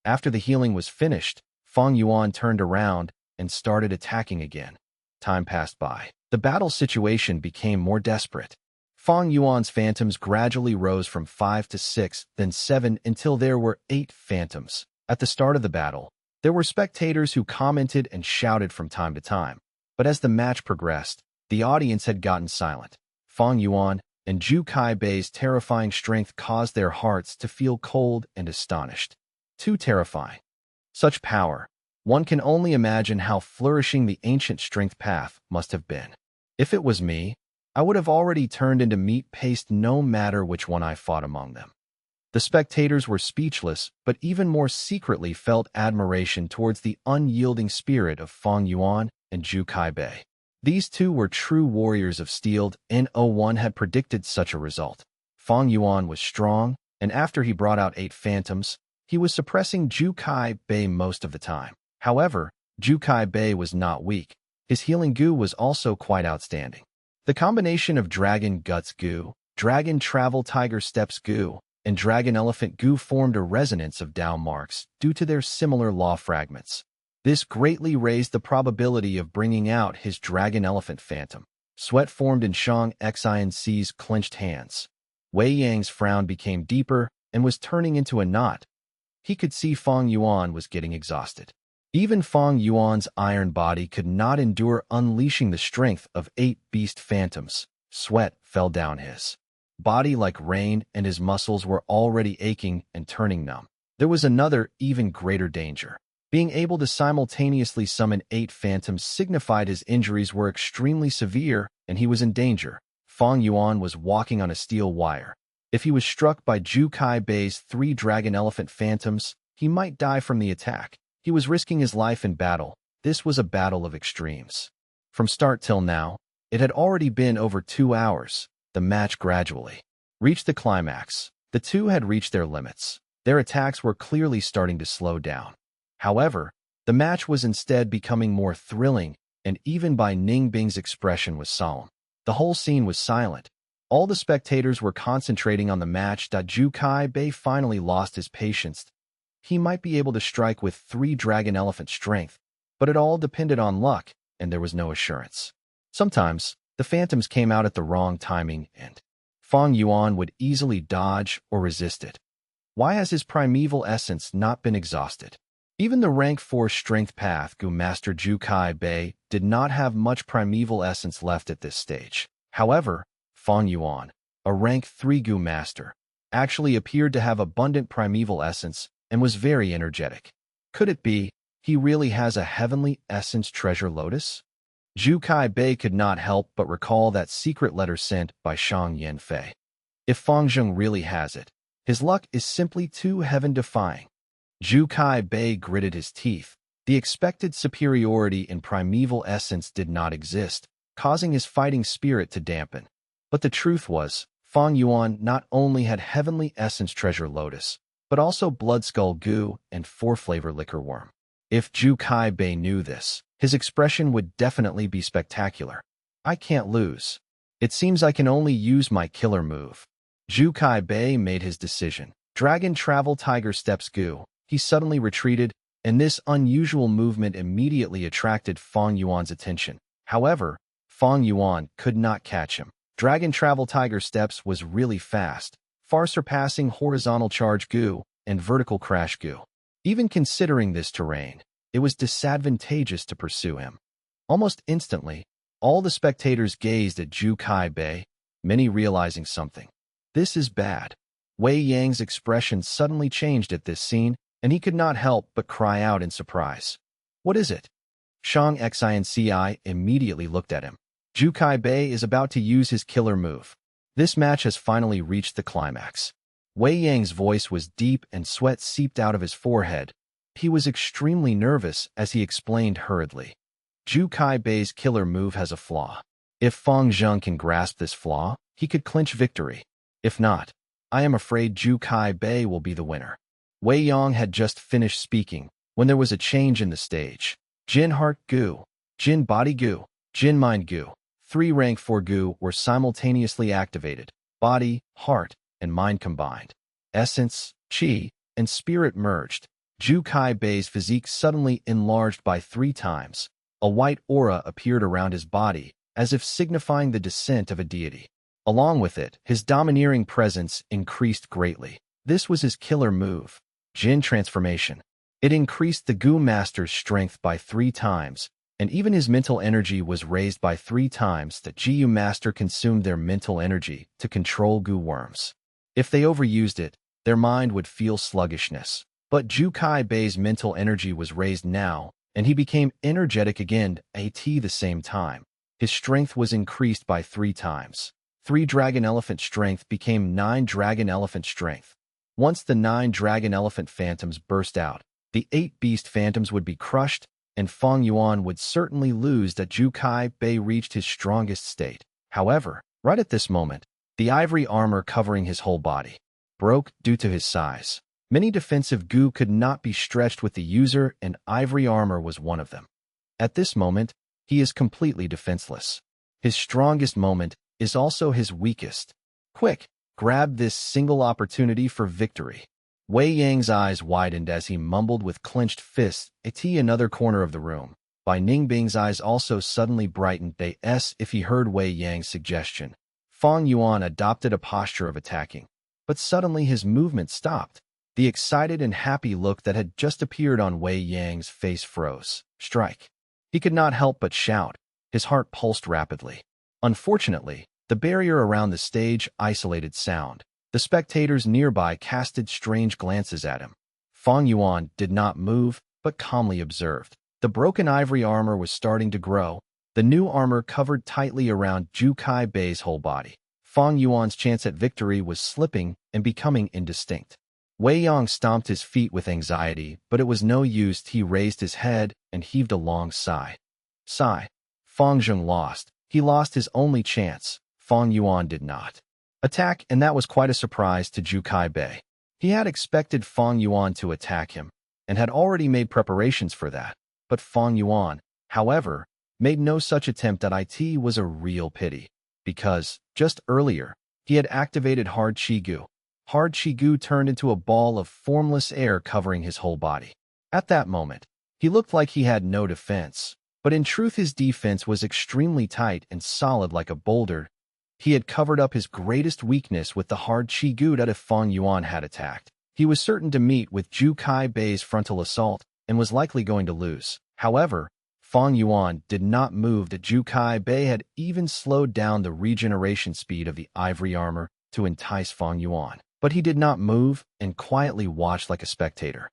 After the healing was finished, Fang Yuan turned around and started attacking again. Time passed by. The battle situation became more desperate. Fang Yuan's phantoms gradually rose from 5 to 6, then 7 until there were 8 phantoms. At the start of the battle, there were spectators who commented and shouted from time to time. But as the match progressed, the audience had gotten silent. Fang Yuan and Zhu Kaibei's terrifying strength caused their hearts to feel cold and astonished. Too terrifying. Such power. One can only imagine how flourishing the ancient strength path must have been. If it was me, I would have already turned into meat paste no matter which one I fought among them. The spectators were speechless, but even more secretly felt admiration towards the unyielding spirit of Fang Yuan and Zhu Kaibei. These two were true warriors of steel, and no one had predicted such a result. Fang Yuan was strong, and after he brought out 8 phantoms, he was suppressing Zhu Kaibei most of the time. However, Zhu Kaibei was not weak. His healing goo was also quite outstanding. The combination of Dragon Guts Goo, Dragon Travel Tiger Steps Goo, and Dragon Elephant Goo formed a resonance of Dao marks due to their similar law fragments. This greatly raised the probability of bringing out his Dragon Elephant Phantom. Sweat formed in Shang Xinc's clenched hands. Wei Yang's frown became deeper and was turning into a knot. He could see Fang Yuan was getting exhausted. Even Fang Yuan's iron body could not endure unleashing the strength of 8 beast phantoms. Sweat fell down his body like rain, and his muscles were already aching and turning numb. There was another, even greater danger. Being able to simultaneously summon 8 phantoms signified his injuries were extremely severe, and he was in danger. Fang Yuan was walking on a steel wire. If he was struck by Zhu Kaibei's 3 Dragon Elephant Phantoms, he might die from the attack. He was risking his life in battle. This was a battle of extremes. From start till now, it had already been over 2 hours. The match gradually reached the climax. The two had reached their limits. Their attacks were clearly starting to slow down. However, the match was instead becoming more thrilling, and even Bai Ningbing's expression was solemn. The whole scene was silent. All the spectators were concentrating on the match. Zhu Kaibei finally lost his patience. He might be able to strike with 3 Dragon Elephant strength, but it all depended on luck, and there was no assurance. Sometimes, the phantoms came out at the wrong timing, and Fang Yuan would easily dodge or resist it. Why has his primeval essence not been exhausted? Even the rank 4 strength path Gu Master Zhu Kaibei did not have much primeval essence left at this stage. However, Fang Yuan, a rank 3 Gu Master, actually appeared to have abundant primeval essence and was very energetic. Could it be he really has a heavenly essence treasure lotus? Zhu Kaibei could not help but recall that secret letter sent by Shang Yanfei. If Fang Zheng really has it, his luck is simply too heaven-defying. Zhu Kaibei gritted his teeth. The expected superiority in primeval essence did not exist, causing his fighting spirit to dampen. But the truth was, Fang Yuan not only had heavenly essence treasure lotus, but also blood skull goo and 4-flavor liquor worm. If Zhu Kaibei knew this, his expression would definitely be spectacular. I can't lose. It seems I can only use my killer move. Zhu Kaibei made his decision. Dragon Travel Tiger Steps Goo. He suddenly retreated, and this unusual movement immediately attracted Fang Yuan's attention. However, Fang Yuan could not catch him. Dragon Travel Tiger Steps was really fast, far surpassing horizontal charge goo and vertical crash goo. Even considering this terrain, it was disadvantageous to pursue him. Almost instantly, all the spectators gazed at Zhu Kaibei, many realizing something. This is bad. Wei Yang's expression suddenly changed at this scene, and he could not help but cry out in surprise. What is it? Shang Xinci immediately looked at him. Zhu Kaibei is about to use his killer move. This match has finally reached the climax. Wei Yang's voice was deep and sweat seeped out of his forehead. He was extremely nervous as he explained hurriedly. Zhu Kaibei's killer move has a flaw. If Fang Zheng can grasp this flaw, he could clinch victory. If not, I am afraid Zhu Kaibei will be the winner. Wei Yang had just finished speaking when there was a change in the stage. Jin Heart Goo, Jin Body Goo, Jin Mind Goo. 3 rank 4 goo were simultaneously activated. Body, heart, and mind combined. Essence, qi, and spirit merged. Zhu Kaibei's physique suddenly enlarged by 3 times. A white aura appeared around his body, as if signifying the descent of a deity. Along with it, his domineering presence increased greatly. This was his killer move, Jin Transformation. It increased the Gu Master's strength by 3 times, and even his mental energy was raised by 3 times. The Gu Master consumed their mental energy to control Gu worms. If they overused it, their mind would feel sluggishness. But Zhu Kaibei's mental energy was raised now, and he became energetic again at the same time. His strength was increased by 3 times. 3 Dragon Elephant strength became 9 Dragon Elephant strength. Once the 9 dragon elephant phantoms burst out, the 8 beast phantoms would be crushed, and Fang Yuan would certainly lose that Zhu Kai Bei reached his strongest state. However, right at this moment, the ivory armor covering his whole body broke due to his size. Many defensive goo could not be stretched with the user, and ivory armor was one of them. At this moment, he is completely defenseless. His strongest moment is also his weakest. Quick, grab this single opportunity for victory. Wei Yang's eyes widened as he mumbled with clenched fists at another corner of the room. Bai Ningbing's eyes also suddenly brightened if he heard Wei Yang's suggestion. Fang Yuan adopted a posture of attacking, but suddenly his movement stopped. The excited and happy look that had just appeared on Wei Yang's face froze. Strike. He could not help but shout. His heart pulsed rapidly. Unfortunately, the barrier around the stage isolated sound. The spectators nearby casted strange glances at him. Fang Yuan did not move, but calmly observed. The broken ivory armor was starting to grow. The new armor covered tightly around Zhu Kai Bei's whole body. Fang Yuan's chance at victory was slipping and becoming indistinct. Wei Yang stomped his feet with anxiety, but it was no use. He raised his head and heaved a long sigh. Sigh. Fang Zheng lost. He lost his only chance. Fang Yuan did not attack, and that was quite a surprise to Zhu Kai Bei. He had expected Fang Yuan to attack him, and had already made preparations for that. But Fang Yuan, however, made no such attempt. It was a real pity, because, just earlier, he had activated Hard Qi Gu. Hard Qi Gu turned into a ball of formless air covering his whole body. At that moment, he looked like he had no defense, but in truth his defense was extremely tight and solid like a boulder. He had covered up his greatest weakness with the Hard Qi Gu that if Fang Yuan had attacked, he was certain to meet with Zhu Kai Bei's frontal assault and was likely going to lose. However, Fang Yuan did not move. That Zhu Kai Bei had even slowed down the regeneration speed of the ivory armor to entice Fang Yuan. But he did not move and quietly watched like a spectator.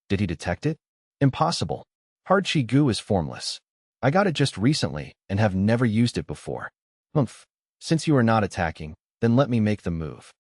Did he detect it? Impossible. Hard Qi Gu is formless. I got it just recently and have never used it before. Humph. Since you are not attacking, then let me make the move.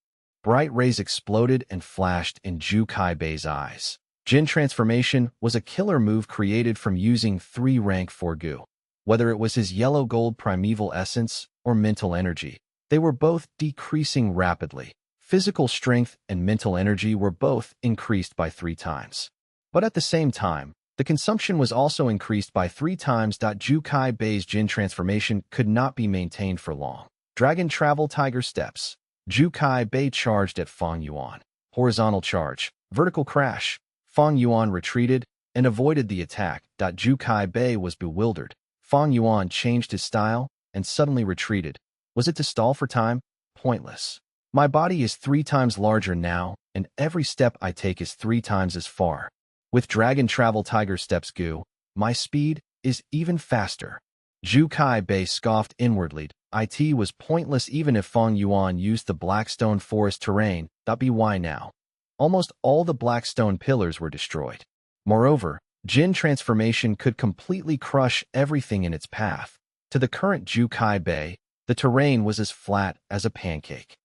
Bright rays exploded and flashed in Zhu Kai Bei's eyes. Jin transformation was a killer move created from using 3 rank 4 Gu. Whether it was his yellow gold primeval essence or mental energy, they were both decreasing rapidly. Physical strength and mental energy were both increased by 3 times. But at the same time, the consumption was also increased by 3 times. Zhu Kai Bei's Jin transformation could not be maintained for long. Dragon Travel Tiger Steps. Zhu Kai Bei charged at Fang Yuan. Horizontal charge. Vertical crash. Fang Yuan retreated and avoided the attack. Zhu Kai Bei was bewildered. Fang Yuan changed his style and suddenly retreated. Was it to stall for time? Pointless. My body is 3 times larger now, and every step I take is 3 times as far. With Dragon Travel Tiger Steps Gu, my speed is even faster. Zhu Kai Bei scoffed inwardly. It was pointless even if Fang Yuan used the Blackstone Forest terrain. By now, almost all the Blackstone pillars were destroyed. Moreover, Jin transformation could completely crush everything in its path. To the current Zhu Kai Bei, the terrain was as flat as a pancake.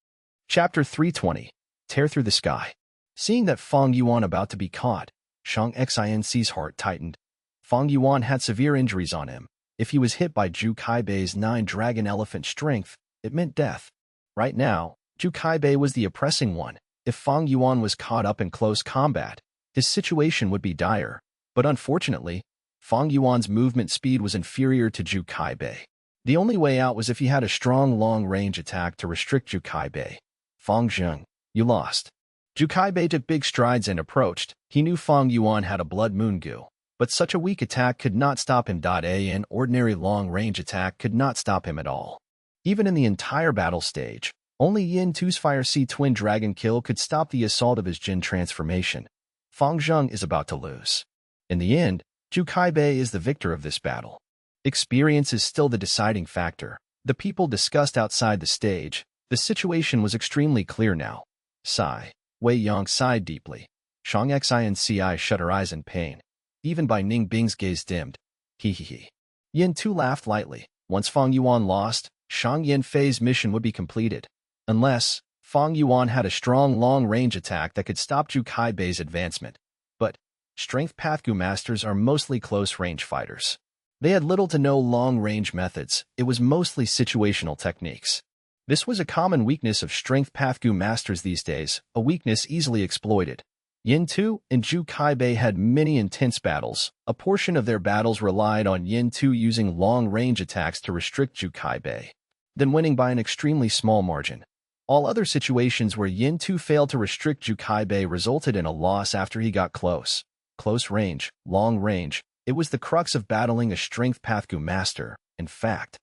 Chapter 320. Tear Through the Sky. Seeing that Fang Yuan about to be caught, Shang Xinc's heart tightened. Fang Yuan had severe injuries on him. If he was hit by Zhu Kai Bei's 9 dragon elephant strength, it meant death. Right now, Zhu Kai Bei was the oppressing one. If Fang Yuan was caught up in close combat, his situation would be dire. But unfortunately, Fang Yuan's movement speed was inferior to Zhu Kai Bei. The only way out was if he had a strong long-range attack to restrict Zhu Kai Bei. Fang Zheng, you lost. Zhu Kai Bei took big strides and approached. He knew Fang Yuan had a Blood Moon Gu, but such a weak attack could not stop him. An ordinary long-range attack could not stop him at all. Even in the entire battle stage, only Yin Tu's Fire Sea Twin Dragon Kill could stop the assault of his Jin transformation. Fang Zheng is about to lose. In the end, Zhu Kai Bei is the victor of this battle. Experience is still the deciding factor. The people discussed outside the stage. The situation was extremely clear now. Sigh. Wei Yang sighed deeply. Shang Xinci shut her eyes in pain. Even Bai Ningbing's gaze dimmed. He. Yin Tu laughed lightly. Once Fang Yuan lost, Shang Yanfei's mission would be completed. Unless Fang Yuan had a strong long-range attack that could stop Zhu Kaibei's advancement. But Strength Path Gu Masters are mostly close-range fighters. They had little to no long-range methods. It was mostly situational techniques. This was a common weakness of Strength Path Gu Masters these days, a weakness easily exploited. Yin Tu and Zhu Kaibei had many intense battles. A portion of their battles relied on Yin Tu using long-range attacks to restrict Zhu Kaibei, then winning by an extremely small margin. All other situations where Yin Tu failed to restrict Zhu Kaibei resulted in a loss after he got close. Close range, long range, it was the crux of battling a Strength Path Gu Master. In fact,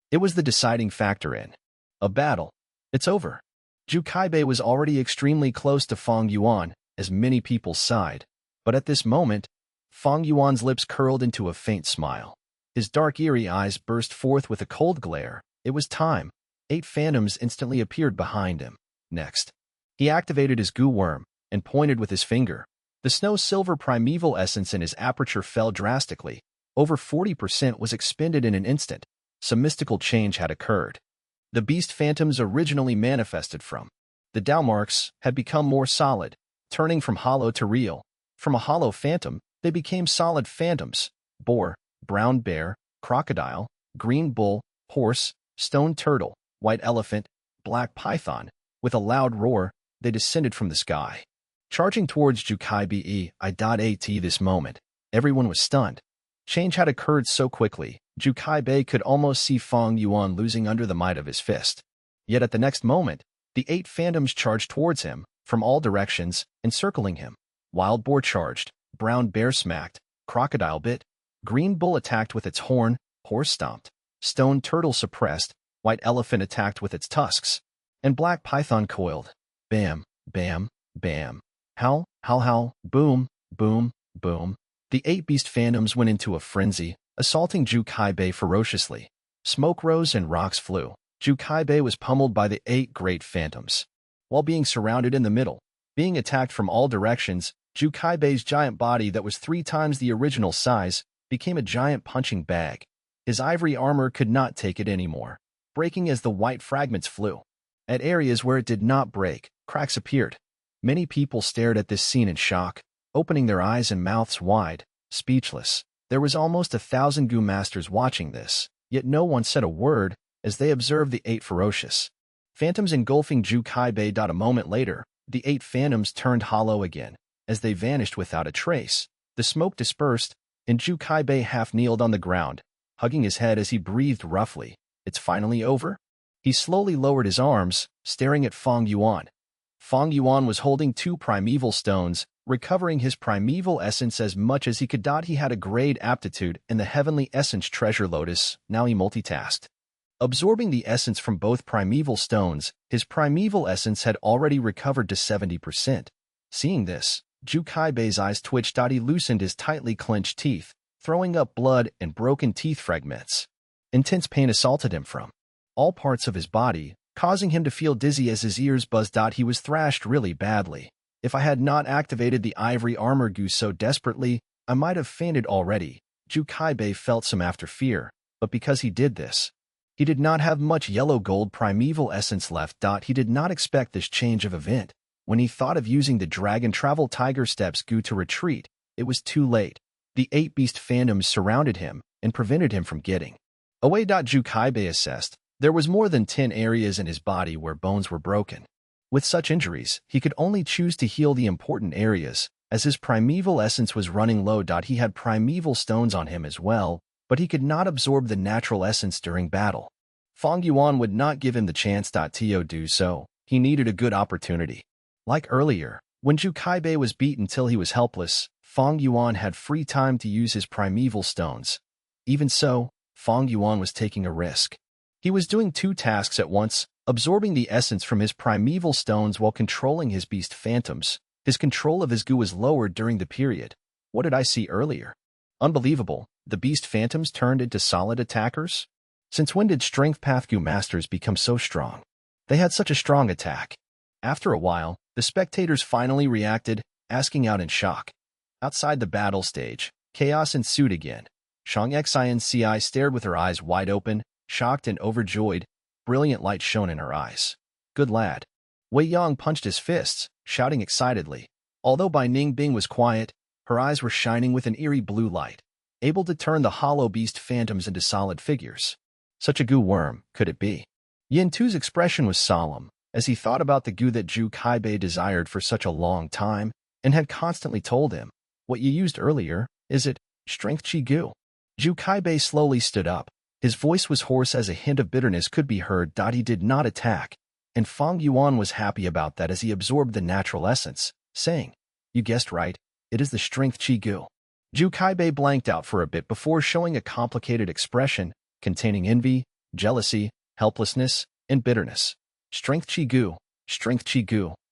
it was the deciding factor in a battle. It's over. Zhu Kaibei was already extremely close to Fang Yuan, as many people sighed. But at this moment, Fang Yuan's lips curled into a faint smile. His dark, eerie eyes burst forth with a cold glare. It was time. 8 phantoms instantly appeared behind him. Next, he activated his goo worm and pointed with his finger. The snow-silver primeval essence in his aperture fell drastically. Over 40% was expended in an instant. Some mystical change had occurred. The beast phantoms originally manifested from the Dao marks had become more solid, turning from hollow to real. From a hollow phantom, they became solid phantoms: boar, brown bear, crocodile, green bull, horse, stone turtle, white elephant, black python. With a loud roar, they descended from the sky, charging towards Zhu Kaibei. At this moment, everyone was stunned. Change had occurred so quickly, Zhu Kaibei could almost see Fang Yuan losing under the might of his fist. Yet at the next moment, the 8 phantoms charged towards him, from all directions, encircling him. Wild boar charged, brown bear smacked, crocodile bit, green bull attacked with its horn, horse stomped, stone turtle suppressed, white elephant attacked with its tusks, and black python coiled. Bam, bam, bam. Howl, howl, howl, boom, boom, boom. The 8 beast phantoms went into a frenzy, assaulting Zhu Kaibei ferociously. Smoke rose and rocks flew. Zhu Kaibei was pummeled by the 8 great phantoms. While being surrounded in the middle, being attacked from all directions, Zhu Kaibei's giant body that was 3 times the original size became a giant punching bag. His ivory armor could not take it anymore, breaking as the white fragments flew. At areas where it did not break, cracks appeared. Many people stared at this scene in shock, opening their eyes and mouths wide, speechless. There was almost 1,000 Gu Masters watching this, yet no one said a word as they observed the 8 ferocious phantoms engulfing Zhu Kaibei. A moment later, the 8 phantoms turned hollow again, as they vanished without a trace. The smoke dispersed, and Zhu Kaibei half-kneeled on the ground, hugging his head as he breathed roughly. It's finally over? He slowly lowered his arms, staring at Fang Yuan. Fang Yuan was holding 2 primeval stones, recovering his primeval essence as much as he could. He had a great aptitude in the heavenly essence treasure lotus. Now he multitasked, absorbing the essence from both primeval stones. His primeval essence had already recovered to 70%. Seeing this, Zhu Kaibei's eyes twitched. He loosened his tightly clenched teeth, throwing up blood and broken teeth fragments. Intense pain assaulted him from all parts of his body, causing him to feel dizzy as his ears buzzed. He was thrashed really badly. If I had not activated the ivory armor goo so desperately, I might have fainted already. Zhu Kaibei felt some after fear, but because he did this, he did not have much yellow gold primeval essence left. He did not expect this change of event. When he thought of using the Dragon Travel Tiger Steps goo to retreat, it was too late. The 8 beast phantoms surrounded him and prevented him from getting away. Zhu Kaibei assessed. There was more than 10 areas in his body where bones were broken. With such injuries, he could only choose to heal the important areas, as his primeval essence was running low. He had primeval stones on him as well, but he could not absorb the natural essence during battle. Fang Yuan would not give him the chance to do so. He needed a good opportunity. Like earlier, when Zhu Kaibei was beaten till he was helpless, Fang Yuan had free time to use his primeval stones. Even so, Fang Yuan was taking a risk. He was doing 2 tasks at once, absorbing the essence from his primeval stones while controlling his beast phantoms. His control of his goo was lowered during the period. What did I see earlier? Unbelievable, the beast phantoms turned into solid attackers? Since when did Strength Path Gu Masters become so strong? They had such a strong attack. After a while, the spectators finally reacted, asking out in shock. Outside the battle stage, chaos ensued again. Shang Xinci stared with her eyes wide open, shocked and overjoyed. Brilliant light shone in her eyes. Good lad. Wei Yang punched his fists, shouting excitedly. Although Bai Ningbing was quiet, her eyes were shining with an eerie blue light, able to turn the hollow beast phantoms into solid figures. Such a goo worm, could it be? Yin Tu's expression was solemn, as he thought about the goo that Zhu Kaibei desired for such a long time, and had constantly told him, "What you used earlier, is it, strength chi goo?" Zhu Kaibei slowly stood up. His voice was hoarse as a hint of bitterness could be heard. He did not attack, and Fang Yuan was happy about that as he absorbed the natural essence, saying, "You guessed right, it is the strength chi goo." Zhu Kaibei blanked out for a bit before showing a complicated expression containing envy, jealousy, helplessness, and bitterness. Strength chi goo,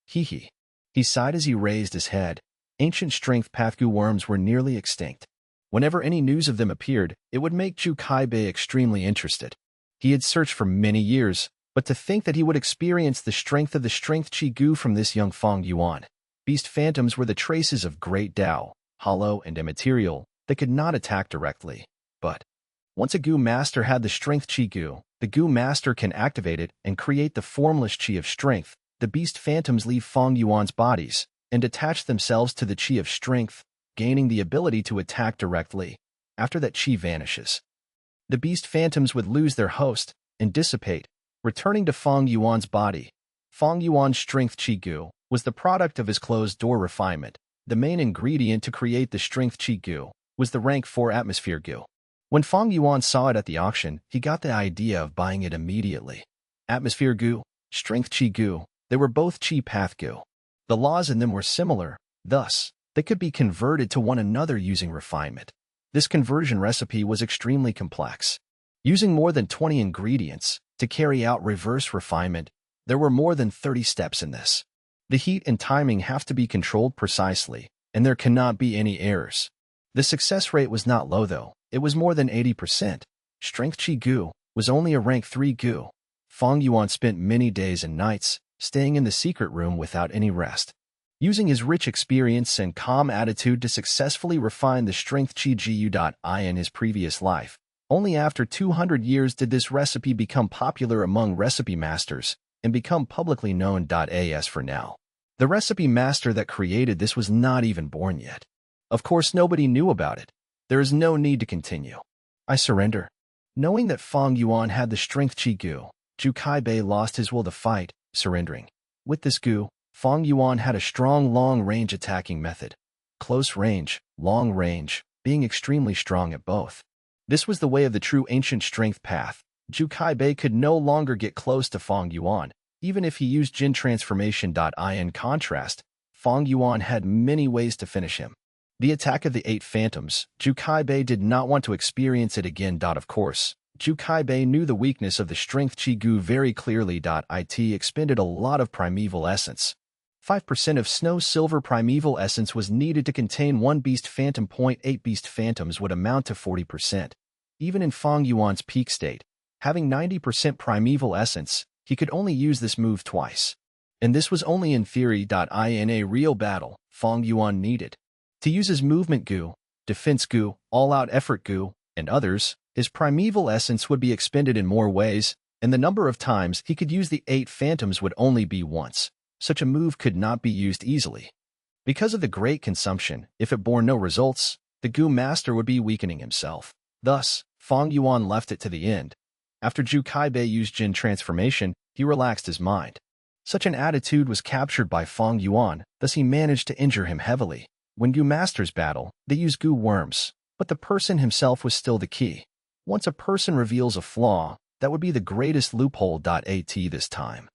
hee hee. He sighed as he raised his head. Ancient strength path goo worms were nearly extinct. Whenever any news of them appeared, it would make Zhu Kaibei extremely interested. He had searched for many years, but to think that he would experience the strength of the strength chi goo from this young Fang Yuan. Beast phantoms were the traces of great Tao, hollow and immaterial, that could not attack directly. But once a goo master had the strength chi goo, the goo master can activate it and create the formless chi of strength. The beast phantoms leave Fang Yuan's bodies and attach themselves to the chi of strength, gaining the ability to attack directly. After that chi vanishes, the beast phantoms would lose their host and dissipate, returning to Fang Yuan's body. Fang Yuan's strength chi goo was the product of his closed-door refinement. The main ingredient to create the strength chi goo was the rank 4 atmosphere goo. When Fang Yuan saw it at the auction, he got the idea of buying it immediately. Atmosphere goo, strength chi goo, they were both chi path goo. The laws in them were similar, thus, they could be converted to one another using refinement. This conversion recipe was extremely complex. Using more than 20 ingredients to carry out reverse refinement, there were more than 30 steps in this. The heat and timing have to be controlled precisely, and there cannot be any errors. The success rate was not low though, it was more than 80%. Strength chi goo was only a rank 3 goo. Fang Yuan spent many days and nights staying in the secret room without any rest, using his rich experience and calm attitude to successfully refine the strength chi gu.I in his previous life. Only after 200 years did this recipe become popular among recipe masters and become publicly known. As for now, the recipe master that created this was not even born yet. Of course, nobody knew about it. There is no need to continue. I surrender. Knowing that Fang Yuan had the strength chi goo, Zhu Kaibei lost his will to fight, surrendering. With this goo, Fang Yuan had a strong long-range attacking method. Close range, long range, being extremely strong at both. This was the way of the true ancient strength path. Zhu Kaibei could no longer get close to Fang Yuan, even if he used Jin transformation. In contrast, Fang Yuan had many ways to finish him. The attack of the 8 phantoms, Zhu Kaibei did not want to experience it again. Of course, Zhu Kaibei knew the weakness of the strength chi goo very clearly. It expended a lot of primeval essence. 5% of snow silver primeval essence was needed to contain 1 beast phantom. 0.8 beast phantoms would amount to 40%. Even in Fang Yuan's peak state, having 90% primeval essence, he could only use this move twice. And this was only in theory. In a real battle, Fang Yuan needed to use his movement goo, defense goo, all-out effort goo, and others. His primeval essence would be expended in more ways, and the number of times he could use the 8 phantoms would only be once. Such a move could not be used easily. Because of the great consumption, if it bore no results, the goo master would be weakening himself. Thus, Fang Yuan left it to the end. After Zhu Kaibei used Jin transformation, he relaxed his mind. Such an attitude was captured by Fang Yuan, thus he managed to injure him heavily. When goo masters battle, they use goo worms, but the person himself was still the key. Once a person reveals a flaw, that would be the greatest loophole. This time,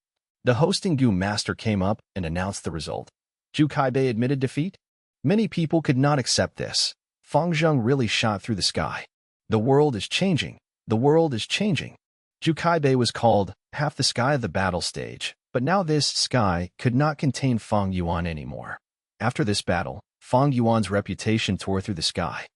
the hosting goo master came up and announced the result. Zhu Kaibei admitted defeat? Many people could not accept this. Fang Zheng really shot through the sky. The world is changing. The world is changing. Zhu Kaibei was called half the sky of the battle stage, but now this sky could not contain Fang Yuan anymore. After this battle, Fang Yuan's reputation tore through the sky.